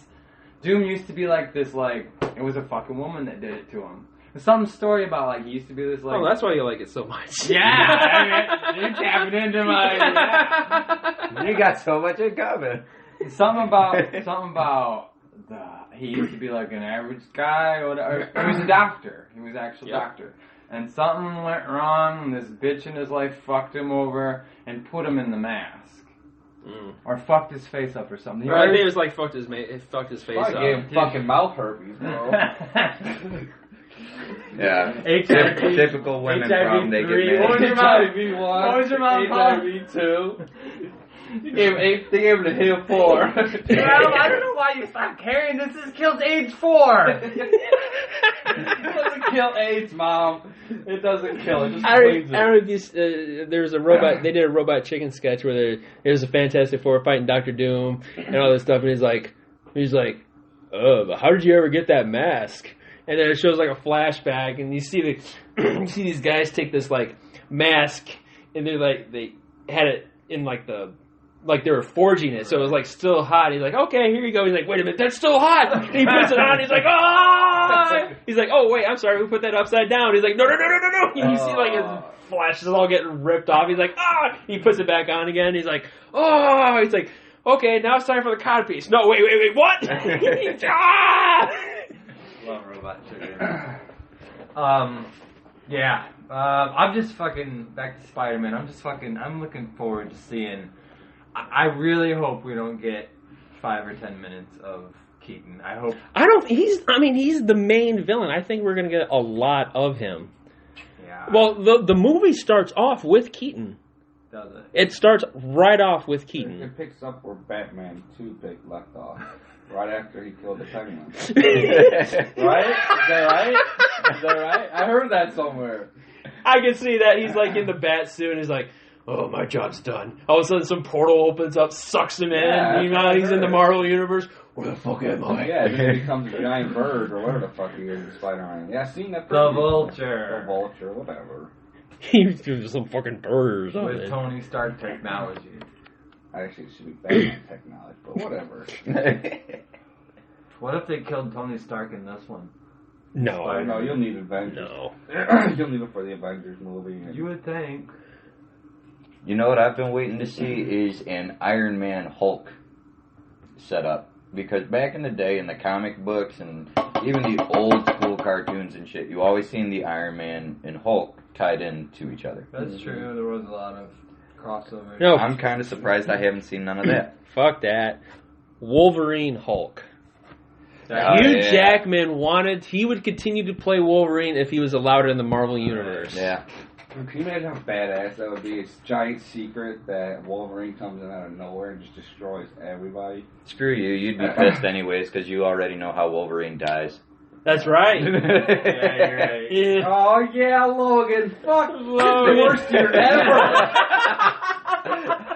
[SPEAKER 3] Doom used to be like this, like, it was a fucking woman that did it to him. There's some story about, like, he used to be this, like...
[SPEAKER 2] Oh, that's why you like it so much.
[SPEAKER 3] Yeah! I mean, you're tapping into my... Yeah.
[SPEAKER 5] You got so much in common.
[SPEAKER 3] Something about he used to be like an average guy, or whatever. He was a doctor. He was actually a doctor. And something went wrong, and this bitch in his life fucked him over and put him in the mask. Or fucked his face up or something.
[SPEAKER 2] I think it was like fucked his face up.
[SPEAKER 4] I gave him fucking mouth herpes, bro.
[SPEAKER 5] Yeah.
[SPEAKER 3] HIV,
[SPEAKER 5] Typical women
[SPEAKER 3] HIV
[SPEAKER 5] problem, they get
[SPEAKER 3] 3.
[SPEAKER 5] married.
[SPEAKER 3] What was your mouth?
[SPEAKER 4] What
[SPEAKER 3] was your mouth called?
[SPEAKER 4] HIV 2. They gave him the HIV 4.
[SPEAKER 3] I don't know why you stopped carrying this. This kills age 4.
[SPEAKER 4] It doesn't kill AIDS, Mom. It doesn't kill it. Just
[SPEAKER 2] I
[SPEAKER 4] cleans it.
[SPEAKER 2] remember these. There was a robot. They did a Robot Chicken sketch where there was a Fantastic Four fighting Doctor Doom and all this stuff, and he's like, but how did you ever get that mask? And then it shows like a flashback, and you see these guys take this like mask, and they had it in like they were forging it, so it was like still hot. He's like, okay, here you go. He's like, wait a minute, that's still hot. And he puts it on. He's like, oh! He's like, oh wait, I'm sorry, we put that upside down. He's like, no. And you see like his flashes all getting ripped off. He's like, ah! He puts it back on again. He's like, oh! He's like, okay, now it's time for the codpiece. No, wait, what? Ah!
[SPEAKER 3] Love Robot Chicken. Yeah. I'm just fucking back to Spider-Man. I'm looking forward to seeing. I really hope we don't get 5 or 10 minutes of Keaton. I hope.
[SPEAKER 2] He's the main villain. I think we're gonna get a lot of him.
[SPEAKER 3] Yeah.
[SPEAKER 2] Well, the movie starts off with Keaton.
[SPEAKER 3] Does it?
[SPEAKER 2] It starts right off with Keaton.
[SPEAKER 4] It picks up where Batman 2 left off. Right after he killed the Penguin. Right? Is that right? I heard that somewhere.
[SPEAKER 2] I can see that. He's like in the bat suit and he's like, oh, my job's done. All of a sudden some portal opens up, sucks him in.
[SPEAKER 4] Yeah,
[SPEAKER 2] He's in the Marvel Universe. Where the fuck am I?
[SPEAKER 4] Yeah, then he becomes a giant bird or whatever the fuck he is in Spider-Man. Yeah, I've seen that.
[SPEAKER 3] The Vulture.
[SPEAKER 4] The Vulture, whatever.
[SPEAKER 2] He's doing some fucking bird or something.
[SPEAKER 3] With Tony Stark technology.
[SPEAKER 4] Actually, it should be Batman technology, but whatever.
[SPEAKER 3] What if they killed Tony Stark in this one?
[SPEAKER 2] No.
[SPEAKER 4] No, you'll need Avengers.
[SPEAKER 2] No.
[SPEAKER 4] You'll need it for the Avengers movie.
[SPEAKER 3] You would think.
[SPEAKER 5] You know what I've been waiting to see is an Iron Man Hulk setup. Because back in the day in the comic books and even the old school cartoons and shit, you always seen the Iron Man and Hulk tied into each other.
[SPEAKER 3] That's true. There was a lot of crossover.
[SPEAKER 2] No.
[SPEAKER 5] I'm kind of surprised I haven't seen none of that.
[SPEAKER 2] Fuck that. Wolverine Hulk. Hugh Jackman he would continue to play Wolverine if he was allowed in the Marvel Universe.
[SPEAKER 5] Yeah.
[SPEAKER 4] Can you imagine how badass that would be? It's a giant secret that Wolverine comes in out of nowhere and just destroys everybody.
[SPEAKER 5] Screw you. You'd be pissed anyways because you already know how Wolverine dies.
[SPEAKER 2] That's right.
[SPEAKER 3] Yeah, you're right.
[SPEAKER 2] Yeah.
[SPEAKER 4] Oh yeah, Logan! Fuck,
[SPEAKER 2] Logan.
[SPEAKER 4] the worst year ever.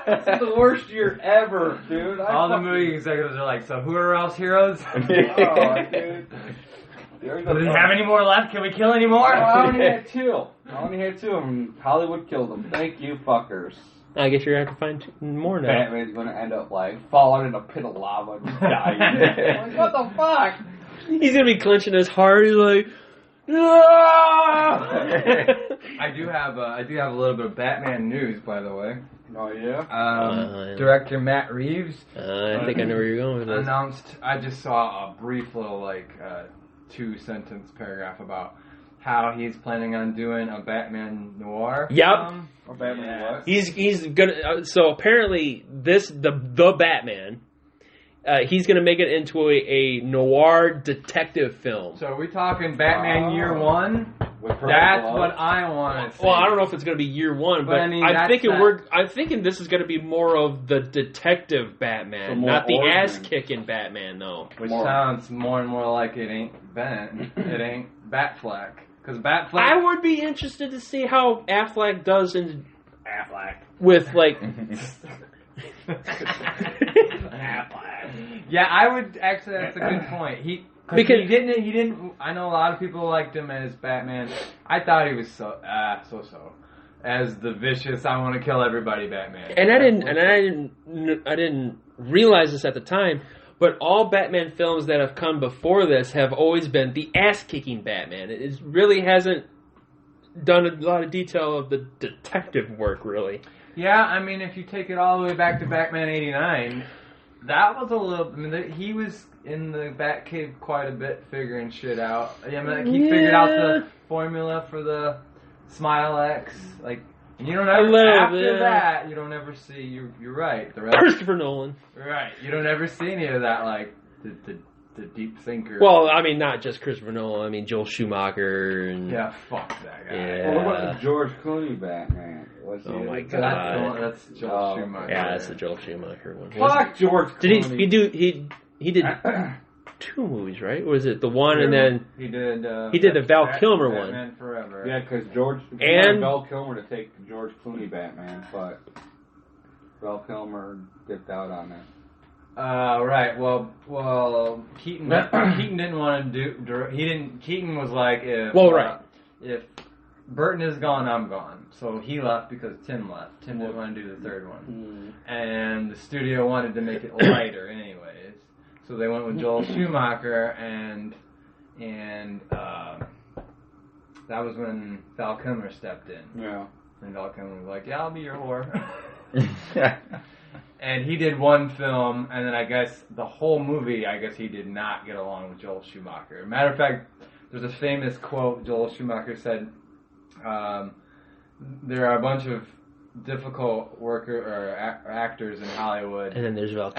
[SPEAKER 4] This is the worst year ever, dude.
[SPEAKER 3] All the movie executives are like, so who are else heroes?
[SPEAKER 4] Oh, dude.
[SPEAKER 3] Do we have any more left? Can we kill any more?
[SPEAKER 4] I only had 2. And Hollywood killed them. Thank you, fuckers.
[SPEAKER 2] I guess you're going to have to find more now.
[SPEAKER 4] Batman's going to end up like falling in a pit of lava and just dying. Like, what the fuck?
[SPEAKER 2] He's going to be clenching his heart. He's like,
[SPEAKER 3] I do have a little bit of Batman news, by the way.
[SPEAKER 4] Oh yeah.
[SPEAKER 3] Director Matt Reeves.
[SPEAKER 2] I think I know where you're going with this.
[SPEAKER 3] Announced. I just saw a brief little 2-sentence paragraph about how he's planning on doing a Batman noir.
[SPEAKER 2] Yep.
[SPEAKER 4] Or Batman what?
[SPEAKER 2] He's gonna. So apparently, the Batman. He's gonna make it into a noir detective film.
[SPEAKER 3] So are we talking Batman Year One?
[SPEAKER 4] With
[SPEAKER 3] That's what I want to see.
[SPEAKER 2] Well, I don't know if it's going to be year one, but
[SPEAKER 3] I mean,
[SPEAKER 2] I'm thinking this is going to be more of the detective Batman,
[SPEAKER 4] So
[SPEAKER 2] not the
[SPEAKER 4] Orion.
[SPEAKER 2] ass-kicking Batman, though.
[SPEAKER 3] Which sounds more and more like it ain't Bennett. It ain't Batfleck. Because Batfleck...
[SPEAKER 2] I would be interested to see how Affleck does in...
[SPEAKER 3] Affleck.
[SPEAKER 2] With, like...
[SPEAKER 3] Affleck. Yeah, I would... Actually, that's a good point. Because he didn't. I know a lot of people liked him as Batman. I thought he was so. as the vicious, I want to kill everybody Batman.
[SPEAKER 2] And I didn't realize this at the time, but all Batman films that have come before this have always been the ass-kicking Batman. It really hasn't done a lot of detail of the detective work, really.
[SPEAKER 3] Yeah, I mean, if you take it all the way back to Batman '89, that was a little... I mean, he was in the Batcave quite a bit figuring shit out. I mean, like, he figured out the formula for the Smile X. Like, and you don't ever... After that, you don't ever see... You're right. The rest,
[SPEAKER 2] Christopher Nolan.
[SPEAKER 3] Right. You don't ever see any of that, like, the deep thinker.
[SPEAKER 2] Well, I mean, not just Christopher Nolan. I mean, Joel Schumacher and...
[SPEAKER 3] Yeah, fuck that guy.
[SPEAKER 2] Yeah.
[SPEAKER 4] Well, what about the George Clooney Batman?
[SPEAKER 2] Oh my god.
[SPEAKER 3] That's Joel Schumacher.
[SPEAKER 2] Yeah, that's the Joel Schumacher one.
[SPEAKER 4] Fuck George Clooney.
[SPEAKER 2] He did 2 movies, right? Was it the one and then
[SPEAKER 3] he did
[SPEAKER 2] the Val Kilmer one?
[SPEAKER 3] Batman Forever.
[SPEAKER 4] Yeah, because George
[SPEAKER 2] and
[SPEAKER 4] Val Kilmer to take George Clooney Batman, but Val Kilmer dipped out on it.
[SPEAKER 3] Right. Well, Keaton didn't want to do. Keaton was like, if Burton is gone, I'm gone. So he left because Tim left. Tim didn't want to do the third one, and the studio wanted to make it lighter, anyways. So they went with Joel Schumacher, and that was when Val Kilmer stepped in.
[SPEAKER 4] Yeah.
[SPEAKER 3] And Val Kilmer was like, "Yeah, I'll be your whore." And he did one film, and then I guess the whole movie, he did not get along with Joel Schumacher. Matter of fact, there's a famous quote Joel Schumacher said, there are a bunch of difficult actors in Hollywood.
[SPEAKER 2] And then there's Val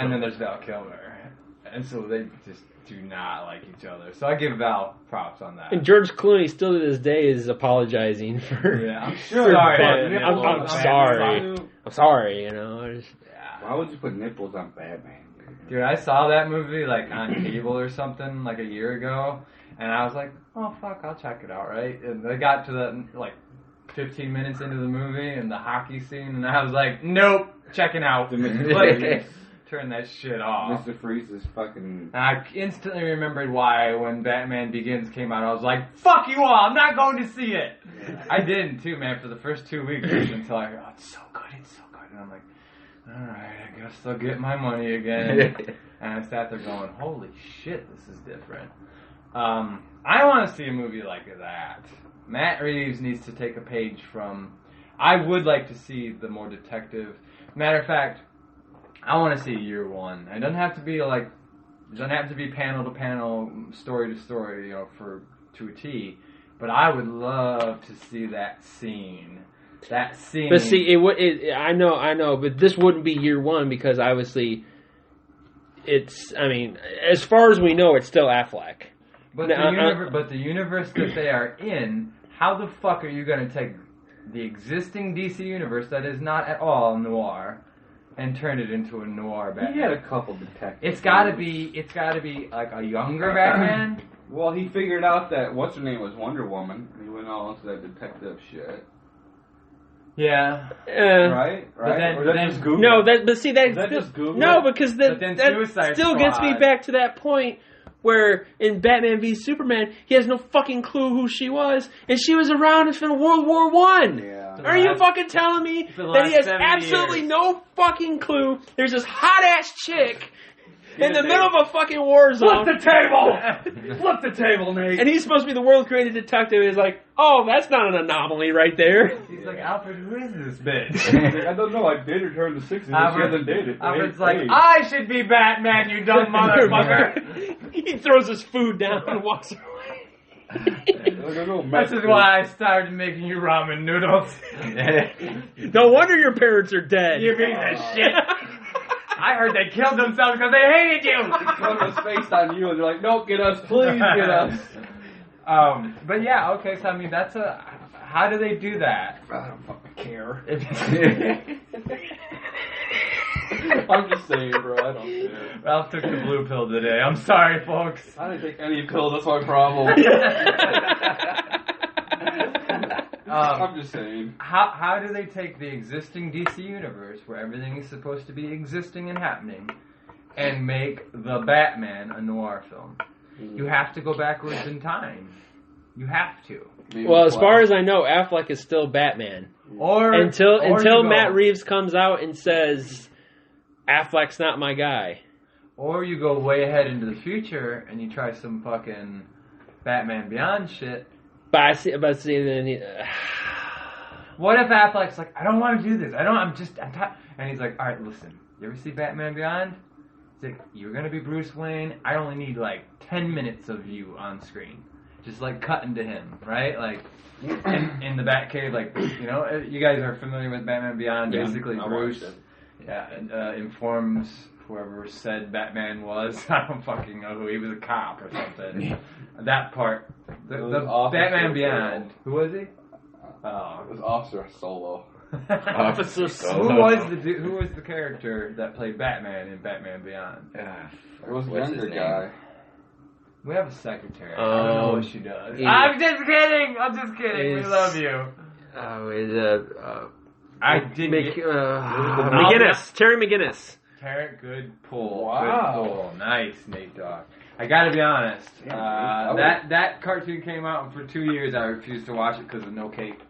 [SPEAKER 2] Kilmer.
[SPEAKER 3] And so they just do not like each other. So I give Val props on that.
[SPEAKER 2] And George Clooney still to this day is apologizing for...
[SPEAKER 3] Yeah, I'm sure.
[SPEAKER 2] I'm sorry. I'm sorry, you know.
[SPEAKER 4] Why would you put nipples on Batman?
[SPEAKER 3] Dude, I saw that movie like on cable or something like a year ago, and I was like, oh fuck, I'll check it out, right? And they got to the like 15 minutes into the movie and the hockey scene, and I was like, nope, checking out. Like, turn that shit off.
[SPEAKER 4] Mr. Freeze is fucking...
[SPEAKER 3] And I instantly remembered why when Batman Begins came out, I was like, fuck you all, I'm not going to see it. I didn't too, man, for the first 2 weeks until I heard, oh, it's so good. And I'm like, alright, I guess I'll get my money again. And I sat there going, holy shit, this is different. I want to see a movie like that. Matt Reeves needs to take a page from... I would like to see the more detective... Matter of fact, I want to see Year One. It doesn't have to be like... It doesn't have to be panel to panel, story to story, you know, to a T. But I would love to see that scene. That scene.
[SPEAKER 2] But see, I know, but this wouldn't be Year One because obviously it's, I mean, as far as we know, it's still Affleck.
[SPEAKER 3] But the universe that they are in, how the fuck are you going to take the existing DC universe that is not at all noir and turn it into a noir Batman?
[SPEAKER 4] He had a couple detectives.
[SPEAKER 3] It's got to be like a younger Batman.
[SPEAKER 4] Well, he figured out that what's her name was Wonder Woman. He went all into that detective shit.
[SPEAKER 3] Yeah.
[SPEAKER 4] Right?
[SPEAKER 3] Or then
[SPEAKER 4] just Google?
[SPEAKER 2] No, but see, that's
[SPEAKER 4] that
[SPEAKER 2] still,
[SPEAKER 4] just Google?
[SPEAKER 2] no, because that
[SPEAKER 3] Suicide
[SPEAKER 2] still gets me
[SPEAKER 3] Squad.
[SPEAKER 2] back to that point where in Batman v Superman, he has no fucking clue who she was, and she was around in World War One.
[SPEAKER 4] Yeah.
[SPEAKER 2] Are you fucking telling me that he has absolutely no fucking clue? There's this hot ass chick in the middle of a fucking war zone.
[SPEAKER 4] Flip the table! Flip the table, Nate!
[SPEAKER 2] And he's supposed to be the world-created detective. He's like, oh, that's not an anomaly right there.
[SPEAKER 3] He's like, Alfred, who is this bitch?
[SPEAKER 4] I don't know, I dated her in the 60s, and she hasn't dated.
[SPEAKER 3] Alfred's like, I should be Batman, you dumb motherfucker!
[SPEAKER 2] He throws his food down and walks away.
[SPEAKER 3] This is why I started making you ramen noodles.
[SPEAKER 2] No wonder your parents are dead.
[SPEAKER 3] You piece of shit. I heard they killed themselves because they hated you.
[SPEAKER 4] Throw his face on you, and they're like, no, get us, please get us.
[SPEAKER 3] But yeah, okay, so I mean, how do they do that?
[SPEAKER 4] I don't fucking care. I'm just saying, bro, I don't care.
[SPEAKER 3] Ralph took the blue pill today. I'm sorry, folks.
[SPEAKER 4] I didn't take any pills, that's my problem. I'm just saying.
[SPEAKER 3] How do they take the existing DC universe, where everything is supposed to be existing and happening, and make the Batman a noir film? You have to go backwards in time. You have to.
[SPEAKER 2] Well, as far as I know, Affleck is still Batman.
[SPEAKER 3] Or
[SPEAKER 2] until
[SPEAKER 3] you go-
[SPEAKER 2] Matt Reeves comes out and says, Affleck's not my guy.
[SPEAKER 3] Or you go way ahead into the future and you try some fucking Batman Beyond shit.
[SPEAKER 2] But I see then.
[SPEAKER 3] What if Affleck's like, I don't want to do this. I'm tired. And he's like, all right, listen. You ever see Batman Beyond? He's like, you're going to be Bruce Wayne. I only need like 10 minutes of you on screen. Just like cutting to him, right? Like in the Batcave, like, you know, you guys are familiar with Batman Beyond.
[SPEAKER 4] Yeah,
[SPEAKER 3] Basically,
[SPEAKER 4] I
[SPEAKER 3] Bruce
[SPEAKER 4] watched
[SPEAKER 3] informs whoever said Batman was. I don't fucking know who. He was a cop or something. That part. The Batman Beyond. Who was he? Oh,
[SPEAKER 4] it was Officer Solo.
[SPEAKER 2] Officer Solo.
[SPEAKER 3] Who was the character that played Batman in Batman Beyond?
[SPEAKER 4] It was a younger guy.
[SPEAKER 3] We have a secretary. I don't know what she does. I'm just kidding. We love you. I did
[SPEAKER 2] McGinnis. Terry McGinnis.
[SPEAKER 3] Good pull.
[SPEAKER 4] Wow.
[SPEAKER 3] Good pull. Nice, Nate Dogg. I gotta be honest. That cartoon came out, and for 2 years I refused to watch it because of no cape.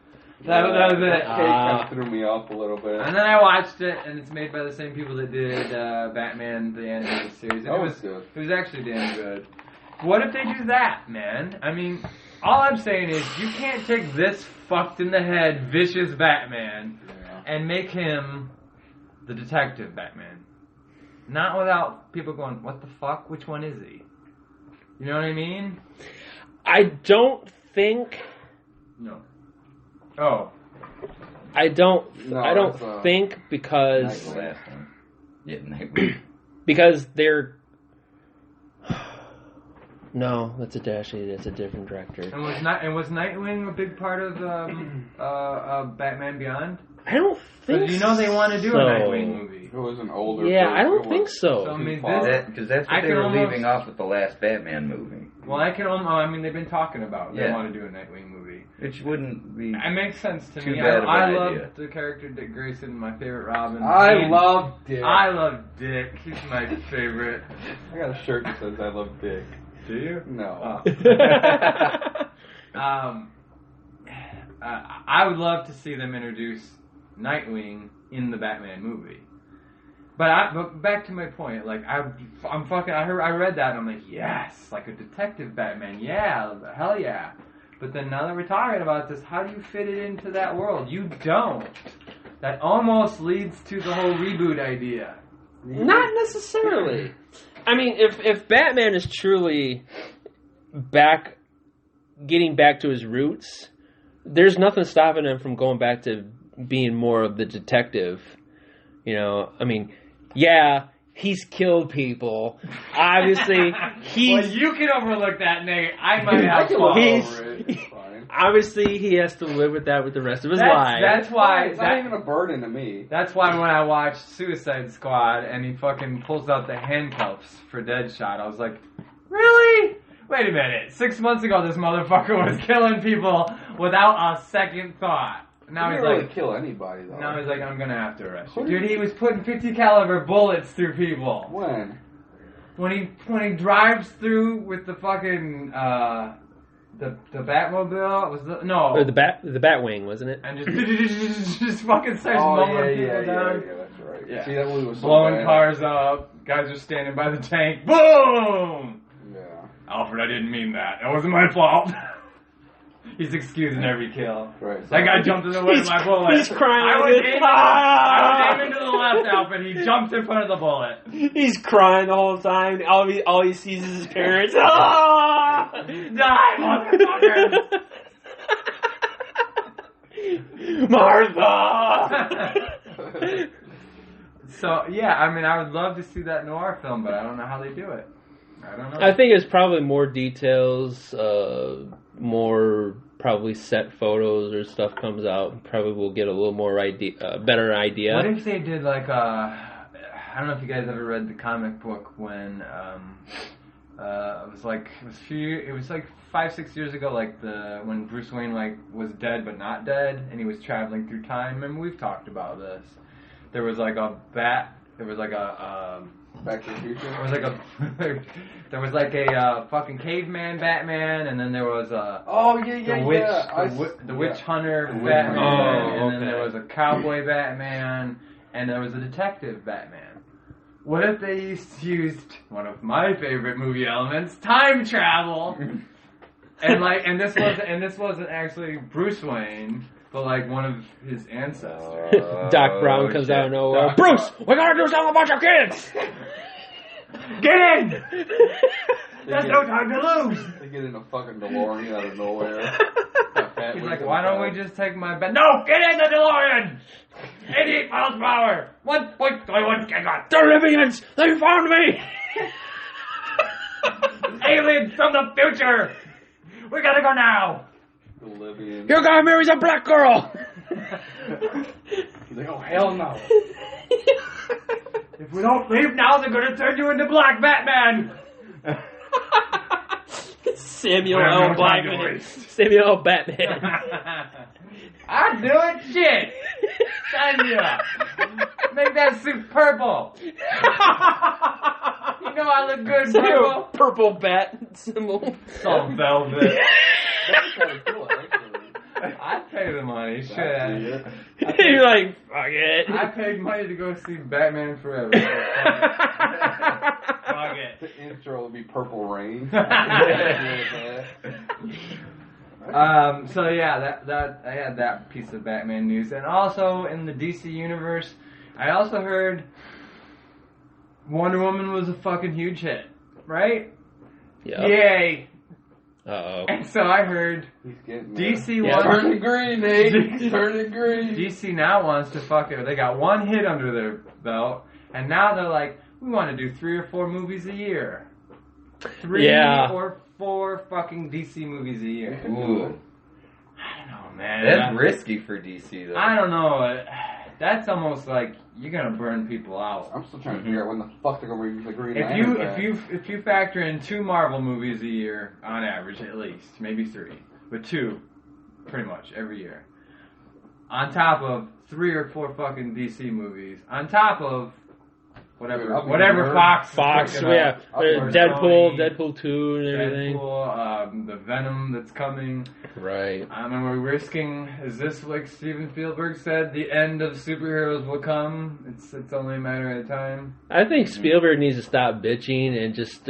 [SPEAKER 3] That was it.
[SPEAKER 4] That kind of threw me off a little bit.
[SPEAKER 3] And then I watched it, and it's made by the same people that did Batman, the animated series. And
[SPEAKER 4] That was good.
[SPEAKER 3] It was actually damn good. What if they do that, man? I mean, all I'm saying is you can't take this fucked in the head, vicious Batman and make him the detective Batman. Not without people going, what the fuck? Which one is he? You know what I mean?
[SPEAKER 2] I don't think.
[SPEAKER 3] No. Oh.
[SPEAKER 2] I don't
[SPEAKER 4] No,
[SPEAKER 2] think because
[SPEAKER 5] The last one. Yeah, Nightwing.
[SPEAKER 2] because they're. No, that's a different director.
[SPEAKER 3] And was Nightwing a big part of Batman Beyond?
[SPEAKER 2] I don't think.
[SPEAKER 3] You know they want to do a Nightwing movie.
[SPEAKER 4] It was an older.
[SPEAKER 2] Yeah,
[SPEAKER 4] version.
[SPEAKER 2] I don't
[SPEAKER 4] It
[SPEAKER 2] think
[SPEAKER 4] was
[SPEAKER 2] so.
[SPEAKER 3] I mean,
[SPEAKER 5] Because that's
[SPEAKER 3] I
[SPEAKER 5] what they
[SPEAKER 3] can
[SPEAKER 5] were
[SPEAKER 3] almost-
[SPEAKER 5] leaving off with the last Batman movie.
[SPEAKER 3] Well, I mean, they've been talking about they
[SPEAKER 5] Yeah.
[SPEAKER 3] want to do a Nightwing movie.
[SPEAKER 5] Which wouldn't be.
[SPEAKER 3] It makes sense to
[SPEAKER 5] Too
[SPEAKER 3] me.
[SPEAKER 5] bad of an
[SPEAKER 3] I
[SPEAKER 5] idea.
[SPEAKER 3] love the character Dick Grayson, my favorite Robin.
[SPEAKER 4] I
[SPEAKER 3] And
[SPEAKER 4] love Dick.
[SPEAKER 3] I love Dick. He's my favorite.
[SPEAKER 4] I got a shirt that says I love Dick.
[SPEAKER 3] Do you?
[SPEAKER 4] No.
[SPEAKER 3] I would love to see them introduce Nightwing in the Batman movie. But back to my point, like I read that and I'm like, yes, like a detective Batman, yeah, hell yeah. But then now that we're talking about this, how do you fit it into that world? You don't. That almost leads to the whole reboot idea.
[SPEAKER 2] Not necessarily. I mean, if Batman is truly getting back to his roots, there's nothing stopping him from going back to being more of the detective. You know, I mean, yeah, he's killed people. Obviously,
[SPEAKER 3] Well, you can overlook that, Nate. I might have to.
[SPEAKER 2] Obviously, he has to live with that with the rest of his life.
[SPEAKER 3] That's why.
[SPEAKER 4] It's not even a burden to me.
[SPEAKER 3] That's why when I watched Suicide Squad and he fucking pulls out the handcuffs for Deadshot, I was like, really? Wait a minute. 6 months ago, this motherfucker was killing people without a second thought. Now
[SPEAKER 4] He
[SPEAKER 3] he's
[SPEAKER 4] didn't
[SPEAKER 3] like,
[SPEAKER 4] really kill anybody though.
[SPEAKER 3] now he's like, I'm gonna have to arrest you. Dude, he was putting 50 caliber bullets through people.
[SPEAKER 4] When?
[SPEAKER 3] When he drives through with the fucking the Batmobile, was
[SPEAKER 2] Or the Batwing, wasn't it?
[SPEAKER 3] and just fucking starts mowing people down.
[SPEAKER 4] Yeah, that's right.
[SPEAKER 3] Yeah.
[SPEAKER 4] See, that movie was so
[SPEAKER 3] Blowing
[SPEAKER 4] bad.
[SPEAKER 3] cars up, guys are standing by the tank. Boom!
[SPEAKER 4] Yeah.
[SPEAKER 3] Alfred, I didn't mean that. It wasn't my fault. He's excusing every kill.
[SPEAKER 4] Right.
[SPEAKER 3] That guy jumped in the way of my bullet.
[SPEAKER 2] He's crying.
[SPEAKER 3] I was aiming to the left, Alfred. He jumped in front of the bullet.
[SPEAKER 2] He's crying the whole time. All he sees is his parents. Ah!
[SPEAKER 3] Die, motherfucker!
[SPEAKER 2] Martha!
[SPEAKER 3] So, yeah, I mean, I would love to see that noir film, but I don't know how they do it. I don't know.
[SPEAKER 2] I think it's probably more details, more probably set photos or stuff comes out. Probably we'll get a little more better idea.
[SPEAKER 3] What if they did like I don't know if you guys ever read the comic book when it was like 5-6 years ago, like when Bruce Wayne like was dead but not dead, and he was traveling through time. Remember, we've talked about this. There was like a
[SPEAKER 4] Back to the Future.
[SPEAKER 3] There was like a fucking caveman Batman, and then there was the witch hunter Batman, and then there was a cowboy Batman, and there was a detective Batman. What if they used one of my favorite movie elements, time travel, and this wasn't actually Bruce Wayne, but like one of his ancestors.
[SPEAKER 2] Doc Brown comes out of nowhere. Bruce, we gotta do something about your kids.
[SPEAKER 3] Get in! There's no time to lose!
[SPEAKER 4] They get in a fucking DeLorean out of nowhere.
[SPEAKER 3] He's like, why don't we just take my bed? No! Get in the DeLorean! 88 miles per hour! 1.21 gigawatts!
[SPEAKER 2] The Libyans! They found me!
[SPEAKER 3] Aliens from the future! We gotta go now!
[SPEAKER 4] The Libyans.
[SPEAKER 2] Your guy marries a black girl!
[SPEAKER 4] He's like, oh, hell no.
[SPEAKER 3] If we don't leave now, they're gonna turn you into Black Batman!
[SPEAKER 2] Samuel L. Blackman. Samuel L. Batman.
[SPEAKER 3] I'm doing shit! Sign me up! Make that suit purple! You know I look good in purple?
[SPEAKER 2] Purple bat symbol.
[SPEAKER 3] It's all velvet.
[SPEAKER 4] That's kind of cool, actually.
[SPEAKER 3] I'd pay the money, shit.
[SPEAKER 2] You're like, fuck it.
[SPEAKER 3] I paid money to go see Batman Forever. Fuck it.
[SPEAKER 4] The intro will be Purple Rain.
[SPEAKER 3] So yeah, that I had that piece of Batman news, and also in the DC universe, I also heard Wonder Woman was a fucking huge hit, right?
[SPEAKER 2] Yep.
[SPEAKER 3] Yay!
[SPEAKER 2] Uh-oh.
[SPEAKER 3] And so I heard DC wants
[SPEAKER 4] turning green, Nate. Turning green.
[SPEAKER 3] DC now wants to they got one hit under their belt, and now they're like, we want to do 3 or 4 movies a year. 3 or 4 fucking DC movies a year.
[SPEAKER 5] Ooh.
[SPEAKER 3] I don't know, man.
[SPEAKER 5] That's risky for DC, though.
[SPEAKER 3] I don't know. That's almost like you're gonna burn people out.
[SPEAKER 4] I'm still trying to figure out when the fuck they're gonna bring the Green Lantern back.
[SPEAKER 3] If you factor in 2 Marvel movies a year on average, at least maybe 3, but 2, pretty much every year, on top of 3 or 4 fucking DC movies, on top of whatever Fox,
[SPEAKER 2] yeah, Deadpool 2 and everything.
[SPEAKER 3] Deadpool, the Venom that's coming.
[SPEAKER 2] Right.
[SPEAKER 3] I mean, we're risking. Is this like Steven Spielberg said? The end of superheroes will come. It's only a matter of time.
[SPEAKER 2] I think Spielberg needs to stop bitching and just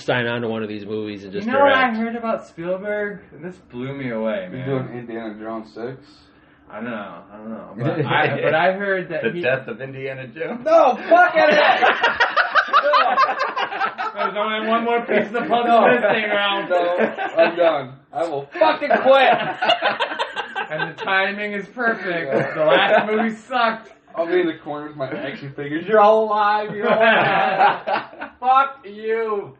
[SPEAKER 2] sign on to one of these movies and just.
[SPEAKER 3] You know what I heard about Spielberg? This blew me away, man.
[SPEAKER 4] He's doing Indiana Jones 6.
[SPEAKER 3] I don't know. But I heard that
[SPEAKER 5] the death of Indiana Jones.
[SPEAKER 4] No, fuck it!
[SPEAKER 3] There's only one more piece of the puzzle missing around.
[SPEAKER 4] No, I'm done. I will fucking quit.
[SPEAKER 3] And the timing is perfect. The last movie sucked.
[SPEAKER 4] I'll be in the corner with my action figures. You're all alive. You're all alive. Fuck you.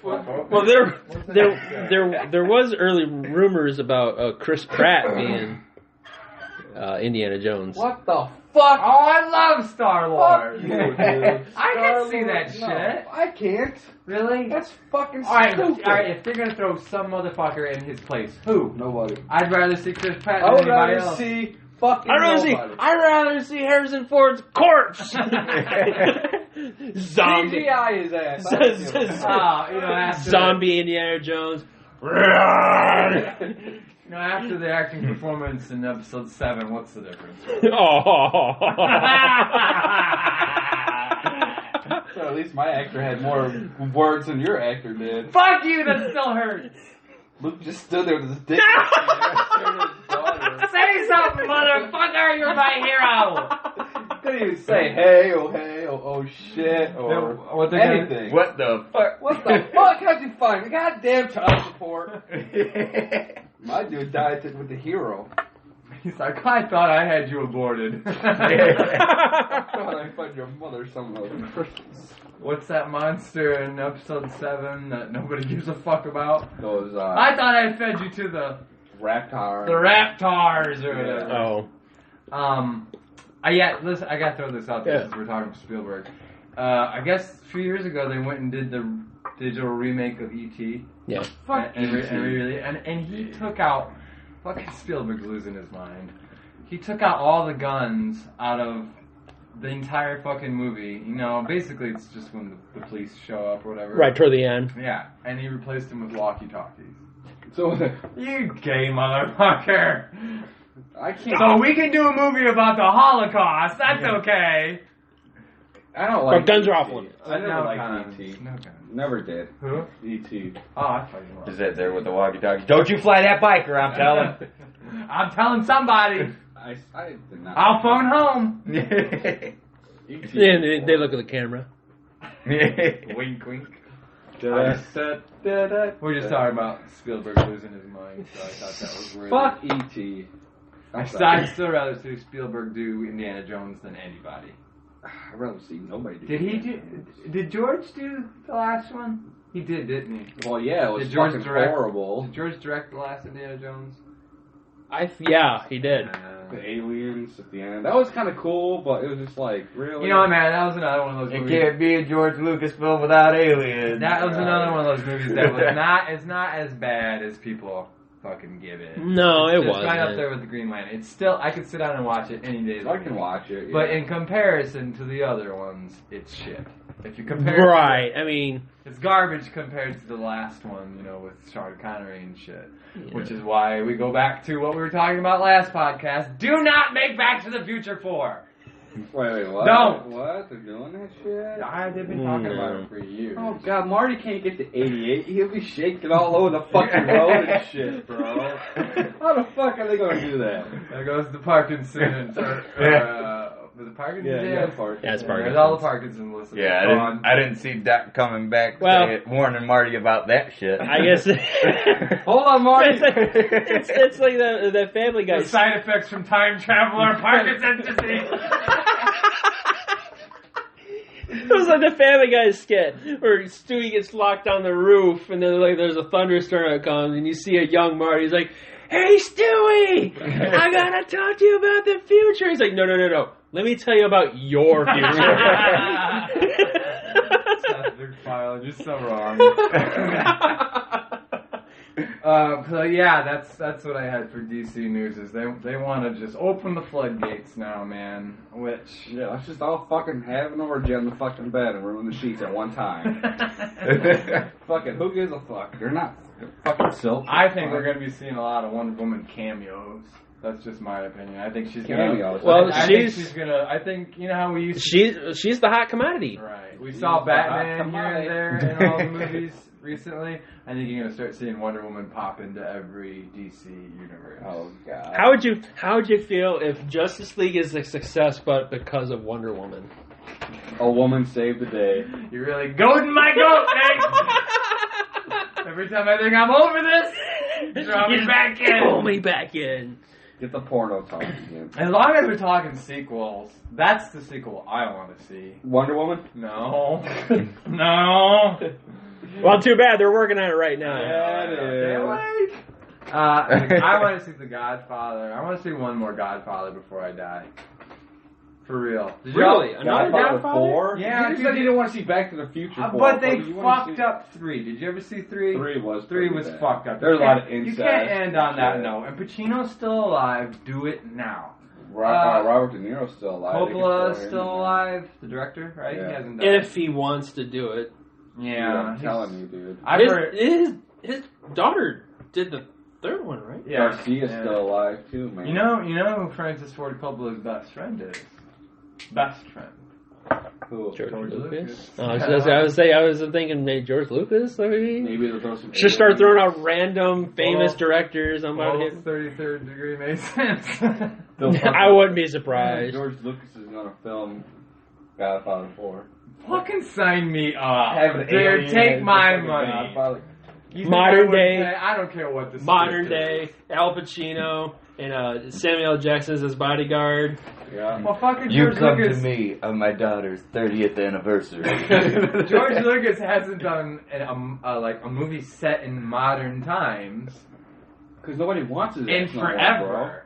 [SPEAKER 2] Well, there was early rumors about Chris Pratt being Indiana Jones.
[SPEAKER 4] What the fuck?
[SPEAKER 3] Oh, I love Star Wars.
[SPEAKER 4] Fuck you, dude.
[SPEAKER 3] I can see that shit.
[SPEAKER 4] I can't.
[SPEAKER 3] Really?
[SPEAKER 4] That's fucking
[SPEAKER 3] Alright,
[SPEAKER 4] stupid.
[SPEAKER 3] if they're gonna throw some motherfucker in his place, who?
[SPEAKER 4] Nobody.
[SPEAKER 3] I'd rather see Chris Pratt
[SPEAKER 4] I
[SPEAKER 3] than
[SPEAKER 4] would
[SPEAKER 3] anybody
[SPEAKER 4] rather
[SPEAKER 3] else.
[SPEAKER 4] see fucking nobody.
[SPEAKER 2] I'd rather see Harrison Ford's corpse. Zombie.
[SPEAKER 4] CGI his ass.
[SPEAKER 3] After
[SPEAKER 2] Zombie Indiana Jones.
[SPEAKER 3] After the acting performance in episode 7, what's the difference?
[SPEAKER 4] So at least my actor had more words than your actor did.
[SPEAKER 3] Fuck you, that still hurts.
[SPEAKER 4] Luke just stood there with his dick.
[SPEAKER 3] Say something, motherfucker, you're my hero.
[SPEAKER 4] Couldn't even say hey, oh shit, or anything.
[SPEAKER 5] What the fuck?
[SPEAKER 4] What the fuck? How'd you find me? Goddamn child support. My dude died with the hero.
[SPEAKER 3] He's like, I thought I had you aborted.
[SPEAKER 4] I thought I found your mother some other Christmas.
[SPEAKER 3] What's that monster in episode 7 that nobody gives a fuck about?
[SPEAKER 4] Those,
[SPEAKER 3] I thought I fed you to the
[SPEAKER 4] Raptor.
[SPEAKER 3] The Raptors or whatever.
[SPEAKER 2] Oh.
[SPEAKER 3] Listen, I gotta throw this out there since we're talking about Spielberg. I guess a few years ago they went and did the digital remake of E.T.
[SPEAKER 2] Yeah.
[SPEAKER 3] And he took out, fucking Spielberg's losing his mind. He took out all the guns out of the entire fucking movie, basically it's just when the police show up or whatever.
[SPEAKER 2] Right toward the end.
[SPEAKER 3] Yeah, and he replaced them with walkie-talkies.
[SPEAKER 4] So
[SPEAKER 3] You gay motherfucker!
[SPEAKER 4] I can't.
[SPEAKER 3] So we can do a movie about the Holocaust. That's okay.
[SPEAKER 4] I don't like.
[SPEAKER 2] But guns are off
[SPEAKER 4] E.T.
[SPEAKER 2] limits.
[SPEAKER 4] I never
[SPEAKER 3] No
[SPEAKER 4] liked
[SPEAKER 3] guns.
[SPEAKER 4] E.T.
[SPEAKER 3] No guns.
[SPEAKER 4] Never did.
[SPEAKER 3] Who?
[SPEAKER 4] E.T.
[SPEAKER 3] Oh, I thought you were.
[SPEAKER 5] Is that there with the walkie-talkie? Don't you fly that biker, I'm telling.
[SPEAKER 3] I'm telling somebody.
[SPEAKER 4] I did not.
[SPEAKER 3] I'll phone home.
[SPEAKER 4] E.T.
[SPEAKER 2] Yeah, they look at the camera.
[SPEAKER 3] Wink, wink. We're just talking about Spielberg losing his mind, so I thought that was worthy.
[SPEAKER 4] Fuck E.T.
[SPEAKER 3] I'd still rather see Spielberg do Indiana Jones than anybody.
[SPEAKER 4] I'd rather see nobody do
[SPEAKER 3] Did he
[SPEAKER 4] that.
[SPEAKER 3] do? Did George do the last one? He did, didn't he?
[SPEAKER 4] Well, yeah, it was
[SPEAKER 3] Did George
[SPEAKER 4] fucking
[SPEAKER 3] direct-
[SPEAKER 4] horrible.
[SPEAKER 3] Did George direct the last Indiana Jones?
[SPEAKER 2] Yeah, he did.
[SPEAKER 4] The aliens at the end. That was kind of cool, but it was just like, really?
[SPEAKER 3] You know what, man? That was another one of those
[SPEAKER 5] It
[SPEAKER 3] movies.
[SPEAKER 5] can't be a George Lucas film without aliens.
[SPEAKER 3] That was another one of those movies that was not. It's not as bad as people fucking give it.
[SPEAKER 2] No, it
[SPEAKER 3] It's
[SPEAKER 2] wasn't.
[SPEAKER 3] right up there with the Green Lantern. It's still. I could sit down and watch it any day. of the
[SPEAKER 4] I
[SPEAKER 3] week.
[SPEAKER 4] can watch it.
[SPEAKER 3] But
[SPEAKER 4] yeah.
[SPEAKER 3] in comparison to the other ones, it's shit. If you compare,
[SPEAKER 2] Right. I mean,
[SPEAKER 3] it's garbage compared to the last one, with Sean Connery and shit. Which is why we go back to what we were talking about last podcast. Do not make Back to the Future 4.
[SPEAKER 4] Wait, what?
[SPEAKER 3] Don't.
[SPEAKER 4] What? They're doing that shit?
[SPEAKER 3] They've been talking about it for years.
[SPEAKER 4] Oh god, Marty can't get to 88. He'll be shaking all over the fucking road and shit, bro. How the fuck are they gonna do that?
[SPEAKER 3] There goes the Parkinson. Was it Parkinson?
[SPEAKER 4] Yeah, Parkinson.
[SPEAKER 2] That's
[SPEAKER 3] There's
[SPEAKER 2] Parkinson.
[SPEAKER 3] all the Parkinson listeners.
[SPEAKER 5] Yeah, I didn't see Doc coming back
[SPEAKER 2] Well-
[SPEAKER 5] warning Marty about that shit.
[SPEAKER 2] I guess
[SPEAKER 4] Hold on, Marty.
[SPEAKER 2] it's like the Family Guy.
[SPEAKER 3] The side effects from time travel are Parkinson's disease.
[SPEAKER 2] It was like the Family Guy skit where Stewie gets locked on the roof, and then there's a thunderstorm that comes, and you see a young Marty. He's like, "Hey, Stewie, I gotta talk to you about the future." He's like, "No. Let me tell you about your future."
[SPEAKER 3] Big file. You're so wrong. So yeah, that's what I had for DC news. Is they want to just open the floodgates now, man. Which
[SPEAKER 4] Yeah, let's just all fucking have an orgy on the fucking bed and ruin the sheets at one time. Fucking, who gives a fuck? They're not fucking silk.
[SPEAKER 3] I think we're going to be seeing a lot of Wonder Woman cameos. That's just my opinion. I think she's gonna.
[SPEAKER 4] Cameos.
[SPEAKER 2] Well,
[SPEAKER 3] I think she's gonna. I think how we used to.
[SPEAKER 2] She's the hot commodity.
[SPEAKER 3] Right. We
[SPEAKER 4] She's
[SPEAKER 3] saw
[SPEAKER 4] the
[SPEAKER 3] Batman
[SPEAKER 4] hot
[SPEAKER 3] here and
[SPEAKER 4] commodity.
[SPEAKER 3] there in all the movies recently. I think you're gonna start seeing Wonder Woman pop into every DC universe.
[SPEAKER 4] Oh god.
[SPEAKER 2] How would you feel if Justice League is a success, but because of Wonder Woman?
[SPEAKER 4] A woman saved the day.
[SPEAKER 3] You're really goading my goat, Nate! Every time I think I'm over this, draw me back in.
[SPEAKER 2] Pull me back in.
[SPEAKER 4] Get the porno talk again.
[SPEAKER 3] As long as we're talking sequels, that's the sequel I want to see.
[SPEAKER 4] Wonder Woman?
[SPEAKER 3] No. No.
[SPEAKER 2] Well, too bad they're working on it right now.
[SPEAKER 4] Yeah, it is.
[SPEAKER 3] I want to see The Godfather. I want to see one more Godfather before I die. For real.
[SPEAKER 2] Really? Another
[SPEAKER 4] Godfather
[SPEAKER 2] Godfather?
[SPEAKER 4] 4?
[SPEAKER 3] Yeah,
[SPEAKER 4] You
[SPEAKER 3] dude,
[SPEAKER 4] said you didn't want to see Back to the Future 4.
[SPEAKER 3] but they
[SPEAKER 4] you wanna
[SPEAKER 3] fucked
[SPEAKER 4] see-
[SPEAKER 3] up 3. Did you ever see 3?
[SPEAKER 4] 3 was
[SPEAKER 3] 3
[SPEAKER 4] pretty
[SPEAKER 3] was
[SPEAKER 4] bad.
[SPEAKER 3] fucked up.
[SPEAKER 4] There's a
[SPEAKER 3] You
[SPEAKER 4] lot of
[SPEAKER 3] can't-
[SPEAKER 4] incest.
[SPEAKER 3] You can't end on that
[SPEAKER 4] shit.
[SPEAKER 3] note. And Pacino's still alive. Do it now.
[SPEAKER 4] Robert De Niro's still alive. They can
[SPEAKER 3] Coppola
[SPEAKER 4] throw
[SPEAKER 3] is
[SPEAKER 4] him
[SPEAKER 3] still
[SPEAKER 4] in there.
[SPEAKER 3] alive. The director, right?
[SPEAKER 4] Yeah.
[SPEAKER 3] He hasn't died.
[SPEAKER 2] If he wants to do it.
[SPEAKER 3] Yeah,
[SPEAKER 4] I'm telling you, dude.
[SPEAKER 3] I've heard.
[SPEAKER 2] His daughter did the third one, right?
[SPEAKER 3] Yeah,
[SPEAKER 4] Garcia's
[SPEAKER 3] yeah.
[SPEAKER 4] still alive too, man.
[SPEAKER 3] You know who Francis Ford Coppola's best friend is? Best friend.
[SPEAKER 4] Who?
[SPEAKER 2] George
[SPEAKER 3] Lucas.
[SPEAKER 2] Lucas. Oh, I was thinking maybe George Lucas. Maybe.
[SPEAKER 4] Maybe they'll throw some.
[SPEAKER 2] Just start throwing out random famous directors. I'm about to
[SPEAKER 3] Well,
[SPEAKER 2] hit.
[SPEAKER 3] 33rd Degree Masons.
[SPEAKER 2] I wouldn't be surprised.
[SPEAKER 4] George Lucas is gonna film Godfather 4.
[SPEAKER 3] Fucking sign me up.
[SPEAKER 4] Have an
[SPEAKER 3] Dude,
[SPEAKER 4] alien
[SPEAKER 3] take
[SPEAKER 4] as
[SPEAKER 3] my
[SPEAKER 4] fucking
[SPEAKER 3] money.
[SPEAKER 4] Godfather.
[SPEAKER 3] You think
[SPEAKER 2] Modern
[SPEAKER 3] I wouldn't
[SPEAKER 2] day-
[SPEAKER 3] say- I don't care what the
[SPEAKER 2] Modern
[SPEAKER 3] script
[SPEAKER 2] day
[SPEAKER 3] is.
[SPEAKER 2] Al Pacino and Samuel L. Jackson's his bodyguard.
[SPEAKER 4] Yeah.
[SPEAKER 3] Well, fucking
[SPEAKER 5] You
[SPEAKER 3] George
[SPEAKER 5] come
[SPEAKER 3] Lucas.
[SPEAKER 5] to me on my daughter's 30th anniversary.
[SPEAKER 3] George Lucas hasn't done a movie set in modern times
[SPEAKER 4] Because nobody wants his
[SPEAKER 3] in
[SPEAKER 4] ass no more,
[SPEAKER 3] forever.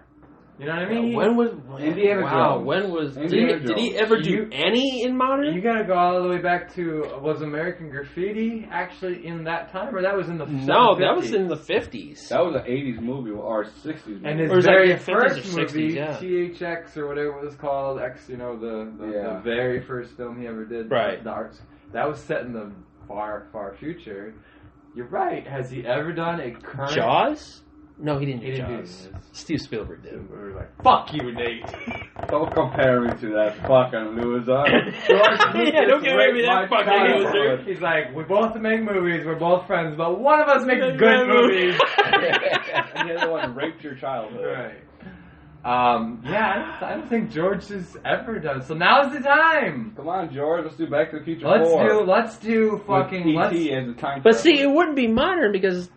[SPEAKER 3] You know what I mean?
[SPEAKER 2] When was
[SPEAKER 4] Indiana Jones.
[SPEAKER 2] When was
[SPEAKER 4] Indiana
[SPEAKER 2] did he
[SPEAKER 4] Jones.
[SPEAKER 2] ever do any in modern?
[SPEAKER 3] You gotta go all the way back to, was American Graffiti actually in that time, or that was in the
[SPEAKER 2] No,
[SPEAKER 3] 50s?
[SPEAKER 2] that was in the 50s.
[SPEAKER 4] That was an 80s movie or 60s movie.
[SPEAKER 3] And his
[SPEAKER 2] Or was that
[SPEAKER 3] very
[SPEAKER 2] the 50s or
[SPEAKER 3] first
[SPEAKER 2] 60s,
[SPEAKER 3] movie,
[SPEAKER 2] yeah.
[SPEAKER 3] THX or whatever it was called, the very first film he ever did,
[SPEAKER 2] Right.
[SPEAKER 3] the arts, that was set in the far, far future. You're right. Has he ever done a current?
[SPEAKER 2] Jaws? No, he didn't
[SPEAKER 3] He
[SPEAKER 2] do
[SPEAKER 3] didn't do
[SPEAKER 2] Jaws.
[SPEAKER 3] this.
[SPEAKER 2] Steve Spielberg did.
[SPEAKER 3] We're like, fuck you, Nate.
[SPEAKER 4] Don't compare me to that fucking loser.
[SPEAKER 2] Yeah, don't give me that fucking loser.
[SPEAKER 3] He's like, we both make movies, we're both friends, but one of us makes good movies.
[SPEAKER 4] And the other one raped your childhood.
[SPEAKER 3] Right. I don't think George has ever done. So now's the time.
[SPEAKER 4] Come on, George. Let's do Back to the Future
[SPEAKER 3] Let's
[SPEAKER 4] 4.
[SPEAKER 3] do fucking.
[SPEAKER 4] With
[SPEAKER 3] Let's.
[SPEAKER 4] E.T. as a time
[SPEAKER 2] But see,
[SPEAKER 4] traveler.
[SPEAKER 2] it wouldn't be modern because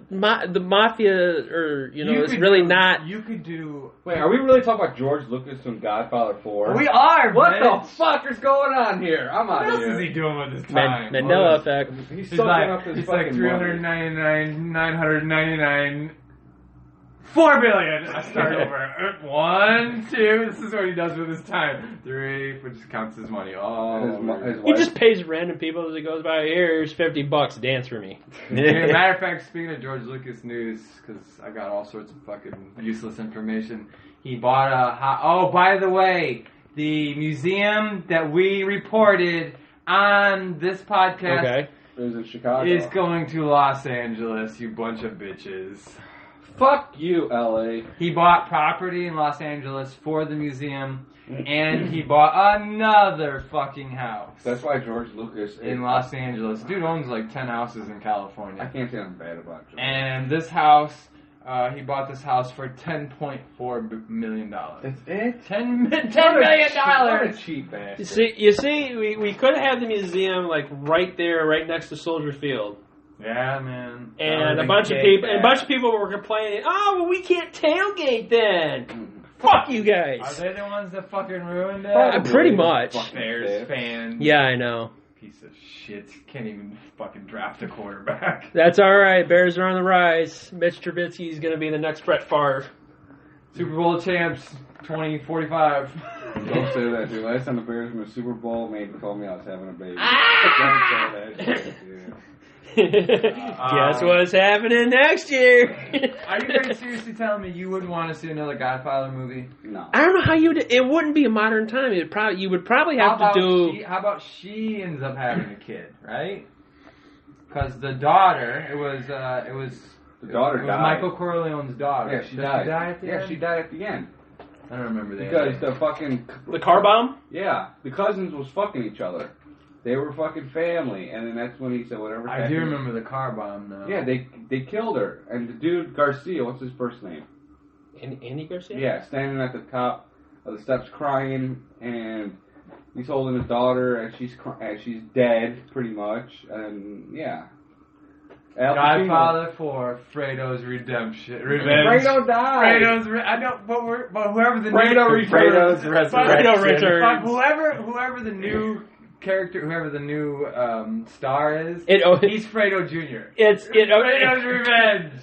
[SPEAKER 2] the mafia, or it's
[SPEAKER 3] could
[SPEAKER 2] really
[SPEAKER 3] do-
[SPEAKER 2] not.
[SPEAKER 3] You could do.
[SPEAKER 4] Wait, are we really talking about George Lucas from Godfather 4?
[SPEAKER 3] We are.
[SPEAKER 4] What
[SPEAKER 3] Mitch.
[SPEAKER 4] the fuck is going on here? I'm
[SPEAKER 3] What
[SPEAKER 4] out of
[SPEAKER 3] else
[SPEAKER 4] here.
[SPEAKER 3] is he doing with his time?
[SPEAKER 2] Mandela effect.
[SPEAKER 4] He's
[SPEAKER 3] He's
[SPEAKER 4] soaking
[SPEAKER 3] like,
[SPEAKER 4] up his
[SPEAKER 3] it's like
[SPEAKER 4] fucking money.
[SPEAKER 3] 399, 999, 4 billion. I start over. 1, 2. This is what he does with his time. 3, which just counts his money.
[SPEAKER 4] His
[SPEAKER 2] He
[SPEAKER 4] wife-
[SPEAKER 2] just pays random people as he goes by. Here's $50. Dance for me.
[SPEAKER 3] Matter of fact, speaking of George Lucas news, because I got all sorts of fucking useless information. He bought oh, by the way, the museum that we reported on this podcast
[SPEAKER 2] Okay.
[SPEAKER 4] It was in Chicago.
[SPEAKER 3] is going to Los Angeles, you bunch of bitches.
[SPEAKER 4] Fuck you, LA.
[SPEAKER 3] He bought property in Los Angeles for the museum, and he bought another fucking house
[SPEAKER 4] That's why George Lucas
[SPEAKER 3] in Los Angeles. Dude owns like 10 houses in
[SPEAKER 4] I
[SPEAKER 3] California.
[SPEAKER 4] can't say I'm bad about George.
[SPEAKER 3] And this house, he bought this house for $10.4 million.
[SPEAKER 4] That's it?
[SPEAKER 3] $10 million!
[SPEAKER 4] What a cheap ass.
[SPEAKER 2] You see, we could have had the museum like right there, right next to Soldier Field.
[SPEAKER 3] Yeah, man.
[SPEAKER 2] And a bunch of people were complaining, oh, well, we can't tailgate then. Fuck you
[SPEAKER 3] Are
[SPEAKER 2] guys.
[SPEAKER 3] they the ones that fucking ruined it?
[SPEAKER 2] Pretty much.
[SPEAKER 3] Bears fans.
[SPEAKER 2] Yeah, I know.
[SPEAKER 3] Piece of shit. Can't even fucking draft a quarterback.
[SPEAKER 2] That's all right. Bears are on the rise. Mitch Trubisky's going to be the next Brett Favre.
[SPEAKER 3] Super Bowl champs, 2045.
[SPEAKER 4] Don't say that, dude. Last time the Bears were in the Super Bowl, Maiden told me I was having a baby. Don't say that shit, dude.
[SPEAKER 2] Guess what's happening next year?
[SPEAKER 3] Are you very seriously telling me you wouldn't want to see another Godfather movie?
[SPEAKER 4] No.
[SPEAKER 2] I don't know how it wouldn't be a modern time. You would probably have to do.
[SPEAKER 3] How about she ends up having a kid, right? Because the daughter, it was
[SPEAKER 4] The daughter
[SPEAKER 3] it was
[SPEAKER 4] died.
[SPEAKER 3] Michael Corleone's daughter.
[SPEAKER 4] Yeah, she
[SPEAKER 3] Did
[SPEAKER 4] died.
[SPEAKER 3] She die at the end?
[SPEAKER 4] She died at the end.
[SPEAKER 3] I don't remember that.
[SPEAKER 4] Because the fucking...
[SPEAKER 2] The car bomb?
[SPEAKER 4] Yeah, the cousins was fucking each other. They were fucking family, and then that's when he said whatever.
[SPEAKER 3] I do remember the car bomb now.
[SPEAKER 4] Yeah, they killed her, and the dude Garcia, what's his first name?
[SPEAKER 2] Andy Garcia?
[SPEAKER 4] Yeah, standing at the top of the steps crying, and he's holding his daughter, and she's dead pretty much, and yeah. Al Pacino.
[SPEAKER 3] Godfather 4, Fredo's Redemption. Revenge.
[SPEAKER 4] Fredo died.
[SPEAKER 3] I know, but whoever the
[SPEAKER 4] Fredo
[SPEAKER 3] new
[SPEAKER 4] returns.
[SPEAKER 2] Fredo returns.
[SPEAKER 3] But whoever the new character, whoever the new star is, he's Fredo Jr. Fredo's Revenge.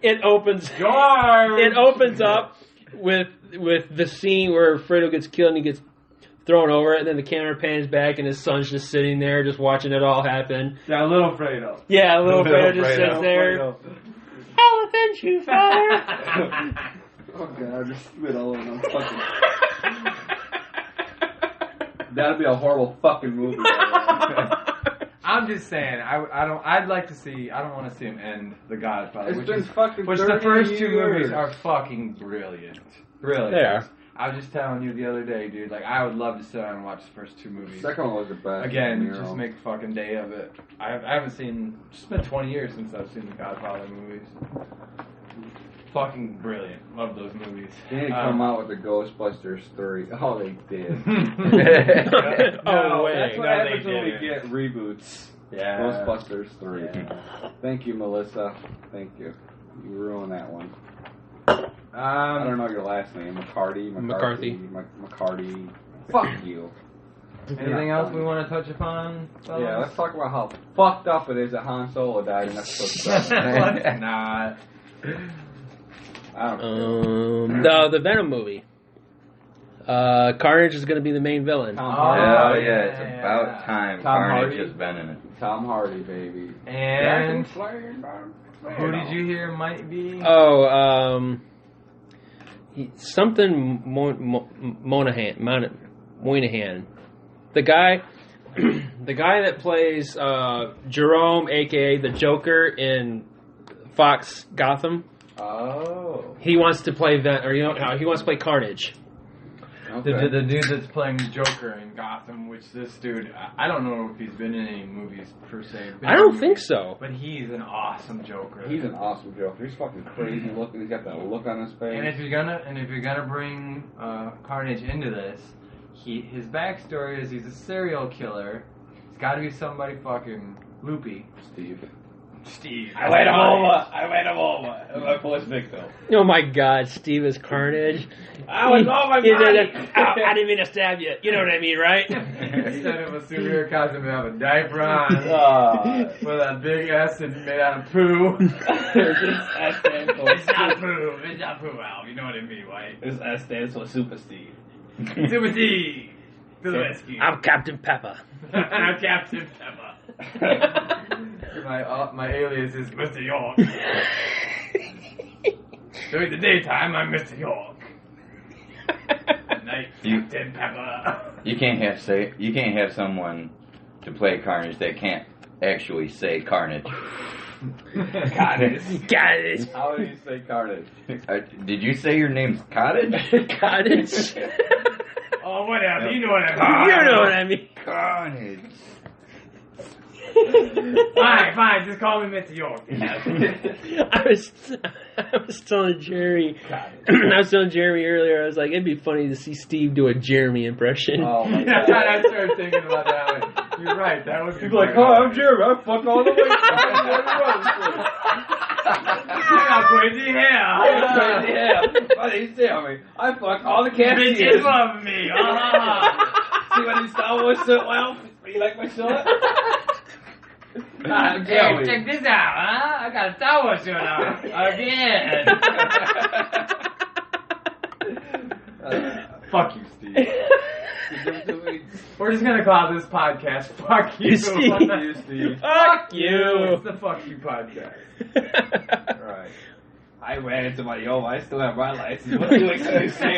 [SPEAKER 2] It opens.
[SPEAKER 3] George.
[SPEAKER 2] It opens up with the scene where Fredo gets killed and he gets thrown over, and then the camera pans back and his son's just sitting there, just watching it all happen.
[SPEAKER 3] Yeah, little Fredo.
[SPEAKER 2] Yeah, little Fredo just sits there. I'll avenge you, father.
[SPEAKER 4] Oh god, I just spit all over my fucking. That'd be a horrible fucking movie.
[SPEAKER 3] I'm just saying, I'd like to see. I don't want to see him end The Godfather.
[SPEAKER 4] It's been fucking 30
[SPEAKER 3] the first two
[SPEAKER 4] years.
[SPEAKER 3] movies are fucking brilliant. Brilliant.
[SPEAKER 2] They are.
[SPEAKER 3] I was just telling you the other day, dude. Like, I would love to sit down and watch the first two movies.
[SPEAKER 4] Second one was the best.
[SPEAKER 3] Again,
[SPEAKER 4] Nero.
[SPEAKER 3] just make a fucking day of it. I haven't seen. It's been 20 years since I've seen the Godfather movies. Fucking brilliant. Love those movies.
[SPEAKER 4] They didn't come out with the Ghostbusters 3. Oh, they did.
[SPEAKER 2] Oh, wait.
[SPEAKER 4] That's what
[SPEAKER 3] No,
[SPEAKER 4] happens
[SPEAKER 3] they
[SPEAKER 4] when we
[SPEAKER 3] didn't.
[SPEAKER 4] get reboots.
[SPEAKER 3] Yeah.
[SPEAKER 4] Ghostbusters 3.
[SPEAKER 3] Yeah.
[SPEAKER 4] Thank you, Melissa. Thank you. You ruined that one. I don't know your last name. McCarty. Fuck you.
[SPEAKER 3] Anything else we want to touch upon? fellas?
[SPEAKER 4] Yeah, let's talk about how fucked up it is that Han Solo died in episode 7.
[SPEAKER 3] Let's not.
[SPEAKER 4] I don't
[SPEAKER 2] The Venom movie. Carnage is going to be the main villain.
[SPEAKER 4] Tom
[SPEAKER 5] Oh,
[SPEAKER 4] Hardy.
[SPEAKER 5] yeah, it's about time
[SPEAKER 4] Tom
[SPEAKER 5] Carnage
[SPEAKER 4] Hardy.
[SPEAKER 5] has been in it.
[SPEAKER 4] Tom Hardy, baby.
[SPEAKER 3] And who did you hear might be?
[SPEAKER 2] Something Moynihan. The guy that plays Jerome, aka the Joker in Fox Gotham.
[SPEAKER 4] Oh.
[SPEAKER 2] He wants to play he wants to play Carnage.
[SPEAKER 4] Okay.
[SPEAKER 3] The dude that's playing Joker in Gotham, which this dude, I don't know if he's been in any movies per se.
[SPEAKER 2] I don't think so.
[SPEAKER 3] But he's an awesome Joker.
[SPEAKER 4] He's an awesome Joker. He's fucking crazy looking. He's got that look on his face.
[SPEAKER 3] And if you're gonna bring Carnage into this, his backstory is he's a serial killer. He's got to be somebody fucking loopy. Steve.
[SPEAKER 6] I went over. My first victim.
[SPEAKER 2] Oh my God, Steve is Carnage.
[SPEAKER 6] I was on my body.
[SPEAKER 2] I didn't mean to stab you. You know what I mean, right?
[SPEAKER 3] Instead of a superhero costume, we have a diaper on with a big S and made out of poo. It's not poo. It's not poo, Al. You know what I mean, right?
[SPEAKER 6] This S stands for Super Steve.
[SPEAKER 3] Super Steve. To the rescue.
[SPEAKER 2] I'm Captain Pepper.
[SPEAKER 3] I'm Captain Pepper. My alias is Mr. York. During the daytime, I'm Mr. York. At night, Captain Pepper.
[SPEAKER 5] You can't have someone to play Carnage that can't actually say Carnage.
[SPEAKER 3] Carnage.
[SPEAKER 4] How do you say Carnage?
[SPEAKER 5] Did you say your name's Cottage?
[SPEAKER 2] Carnage.
[SPEAKER 3] Oh, whatever. You know what I mean.
[SPEAKER 2] You know what I mean.
[SPEAKER 5] Carnage.
[SPEAKER 3] Fine. Just call me Mr. York.
[SPEAKER 2] I was telling Jeremy. I was telling Jeremy earlier. I was like, it'd be funny to see Steve do a Jeremy impression.
[SPEAKER 4] Oh my
[SPEAKER 3] Yeah,
[SPEAKER 4] God.
[SPEAKER 3] I started thinking about that one. You're right. That would be
[SPEAKER 4] He's like,
[SPEAKER 3] funny.
[SPEAKER 4] oh, I'm Jeremy. I fuck all the way.
[SPEAKER 3] I got crazy hair.
[SPEAKER 4] What did he tell me? I fuck all the cats.
[SPEAKER 3] Bitches love me.
[SPEAKER 6] See my new Star Wars shirt, Well, you like my shirt?
[SPEAKER 3] Hey, check this out, huh? I got a Star Wars shirt on. Again. Fuck you, Steve. We're just gonna call this podcast Fuck You,
[SPEAKER 2] Steve.
[SPEAKER 3] Fuck you, Steve.
[SPEAKER 2] Fuck you.
[SPEAKER 3] It's the Fuck You podcast.
[SPEAKER 4] Right.
[SPEAKER 6] I ran into my I still have my license. What do you expect to say?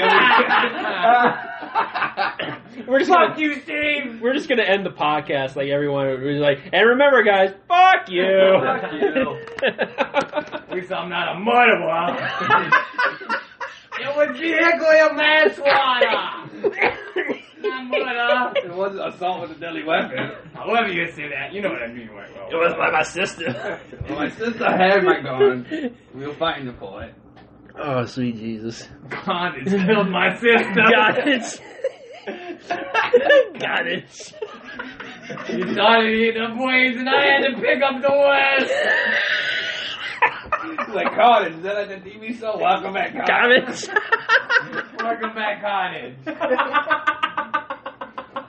[SPEAKER 3] Fuck you, Steve!
[SPEAKER 2] We're just gonna end the podcast like everyone was like, and remember, guys, fuck you.
[SPEAKER 3] Fuck you. At least I'm not a murderer. It was vehicle of manslaughter. Not murder.
[SPEAKER 6] It wasn't assault with a deadly weapon.
[SPEAKER 3] However you say that, you know what I mean, right? Well,
[SPEAKER 6] It was by my sister. Well, my sister had my gun. We were fighting for it.
[SPEAKER 2] Oh, sweet Jesus.
[SPEAKER 3] God, it's killed my sister.
[SPEAKER 2] Got it. Got it.
[SPEAKER 3] You started eating the brains and I had to pick up the West.
[SPEAKER 6] Like Carnage, then I did TV show. Welcome back,
[SPEAKER 2] Got
[SPEAKER 6] Carnage.
[SPEAKER 2] it.
[SPEAKER 3] Welcome back, Carnage.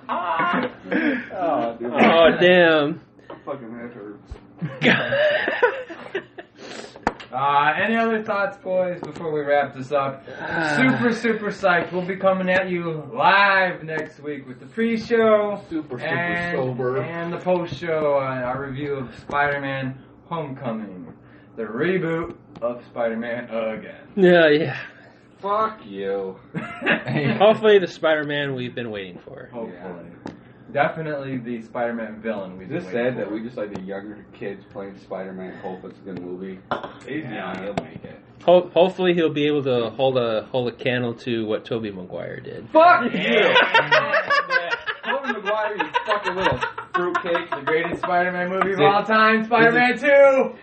[SPEAKER 4] Oh, dude.
[SPEAKER 2] Oh, damn.
[SPEAKER 4] Fucking head hurts.
[SPEAKER 3] Any other thoughts, boys, before we wrap this up? Super psyched. We'll be coming at you live next week with the pre-show
[SPEAKER 4] Super
[SPEAKER 3] and,
[SPEAKER 4] sober.
[SPEAKER 3] and the post-show, our review of Spider-Man Homecoming, the reboot of Spider-Man again.
[SPEAKER 2] Yeah.
[SPEAKER 4] Fuck you.
[SPEAKER 2] Hopefully the Spider-Man we've been waiting for.
[SPEAKER 3] Hopefully. Definitely the Spider-Man villain.
[SPEAKER 4] Is this sad that we just like the younger kids playing Spider-Man? Hope it's a good movie.
[SPEAKER 6] He's young, he'll make it.
[SPEAKER 2] Hopefully he'll be able to hold a candle to what Tobey Maguire did.
[SPEAKER 4] Fuck you! Tobey Maguire, you fucking little fruitcake.
[SPEAKER 3] The greatest Spider-Man movie of all time, Spider-Man 2!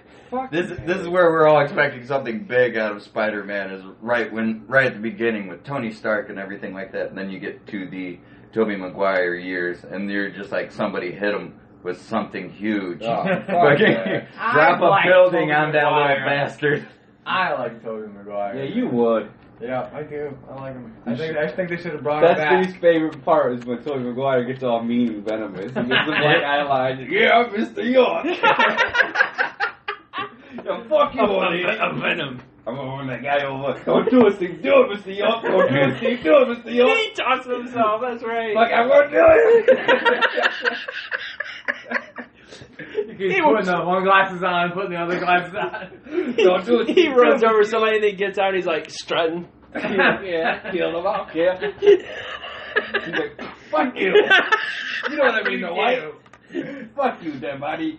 [SPEAKER 5] This is where we're all expecting something big out of Spider-Man. Is right at the beginning with Tony Stark and everything like that, and then you get to the Tobey Maguire years, and you're just like somebody hit him with something huge.
[SPEAKER 4] Oh, fuck
[SPEAKER 5] Fucking
[SPEAKER 4] that.
[SPEAKER 5] drop a
[SPEAKER 3] like
[SPEAKER 5] building
[SPEAKER 3] Tobey
[SPEAKER 5] on that little
[SPEAKER 3] Maguire.
[SPEAKER 5] bastard.
[SPEAKER 3] I like Tobey Maguire.
[SPEAKER 4] Yeah, you would.
[SPEAKER 3] Yeah, I do. I like him. I think they should have brought him
[SPEAKER 4] That's
[SPEAKER 3] back.
[SPEAKER 4] Steve's favorite part is when Tobey Maguire gets all mean and venomous. He gets the black eye line. Yeah, I'm Mr. York. Yeah, fuck you,
[SPEAKER 2] A Venom.
[SPEAKER 6] I'm over that guy over. Don't do it, Steve. Do it, Mr. York. Don't do it, Steve. Do it, Mr. York.
[SPEAKER 2] He talks to himself. That's right.
[SPEAKER 6] Fuck, I'm gonna do it.
[SPEAKER 3] He keeps putting the one glasses on, putting the other glasses on.
[SPEAKER 6] Don't do it.
[SPEAKER 2] He runs over somebody, and he gets out. He's like strutting.
[SPEAKER 6] Yeah, kill them off. Yeah. He's like, fuck you. You know what I mean, though, right? Fuck you, dead body.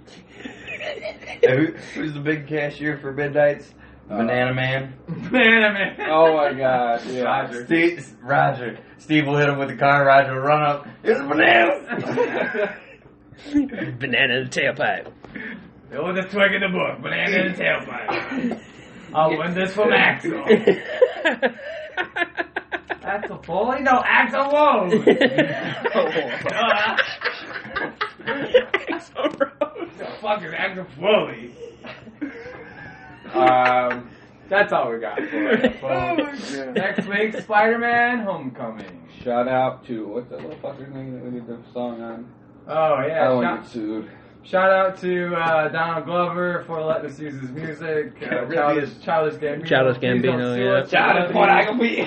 [SPEAKER 5] Who's the big cashier for Midnight's? Banana Man.
[SPEAKER 3] Banana Man.
[SPEAKER 6] Oh my god, yeah.
[SPEAKER 5] Roger. Steve will hit him with the car. Roger will run up. Here's a banana.
[SPEAKER 2] Banana in the tailpipe.
[SPEAKER 3] With a twig in the book. Banana in the tailpipe. I'll win this from Axel. Axel Foley? No, Axel Rose.
[SPEAKER 2] Axel Rose.
[SPEAKER 3] The fuck is Axel Foley? That's all we got for it, folks. Next week, Spiderman Homecoming.
[SPEAKER 4] Shout out to, what's that little fucker's name that we did the song on?
[SPEAKER 3] Oh,
[SPEAKER 4] I
[SPEAKER 3] yeah.
[SPEAKER 4] don't want to get sued.
[SPEAKER 3] Shout out to Donald Glover for letting us use his music. Childish Gambino.
[SPEAKER 2] Childish Gambino, yeah.
[SPEAKER 6] Childish, what I can be.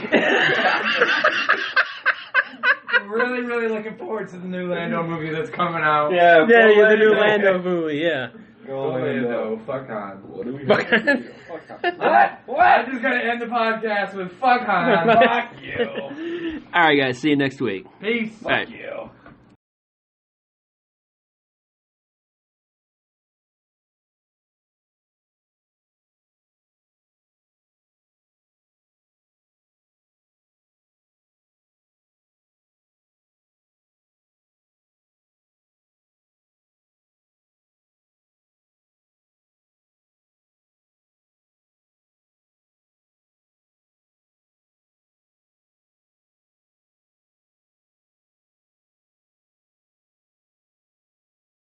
[SPEAKER 3] Really, really looking forward to the new Lando movie that's coming out.
[SPEAKER 2] Yeah, the new Lando movie, yeah.
[SPEAKER 3] Lando, fuck on.
[SPEAKER 4] What do we
[SPEAKER 2] Fuck
[SPEAKER 4] have?
[SPEAKER 2] on.
[SPEAKER 3] What? I'm just gonna end the podcast with fuck on. Fuck you.
[SPEAKER 2] All right, guys. See you next week.
[SPEAKER 3] Peace.
[SPEAKER 2] All right.
[SPEAKER 6] You.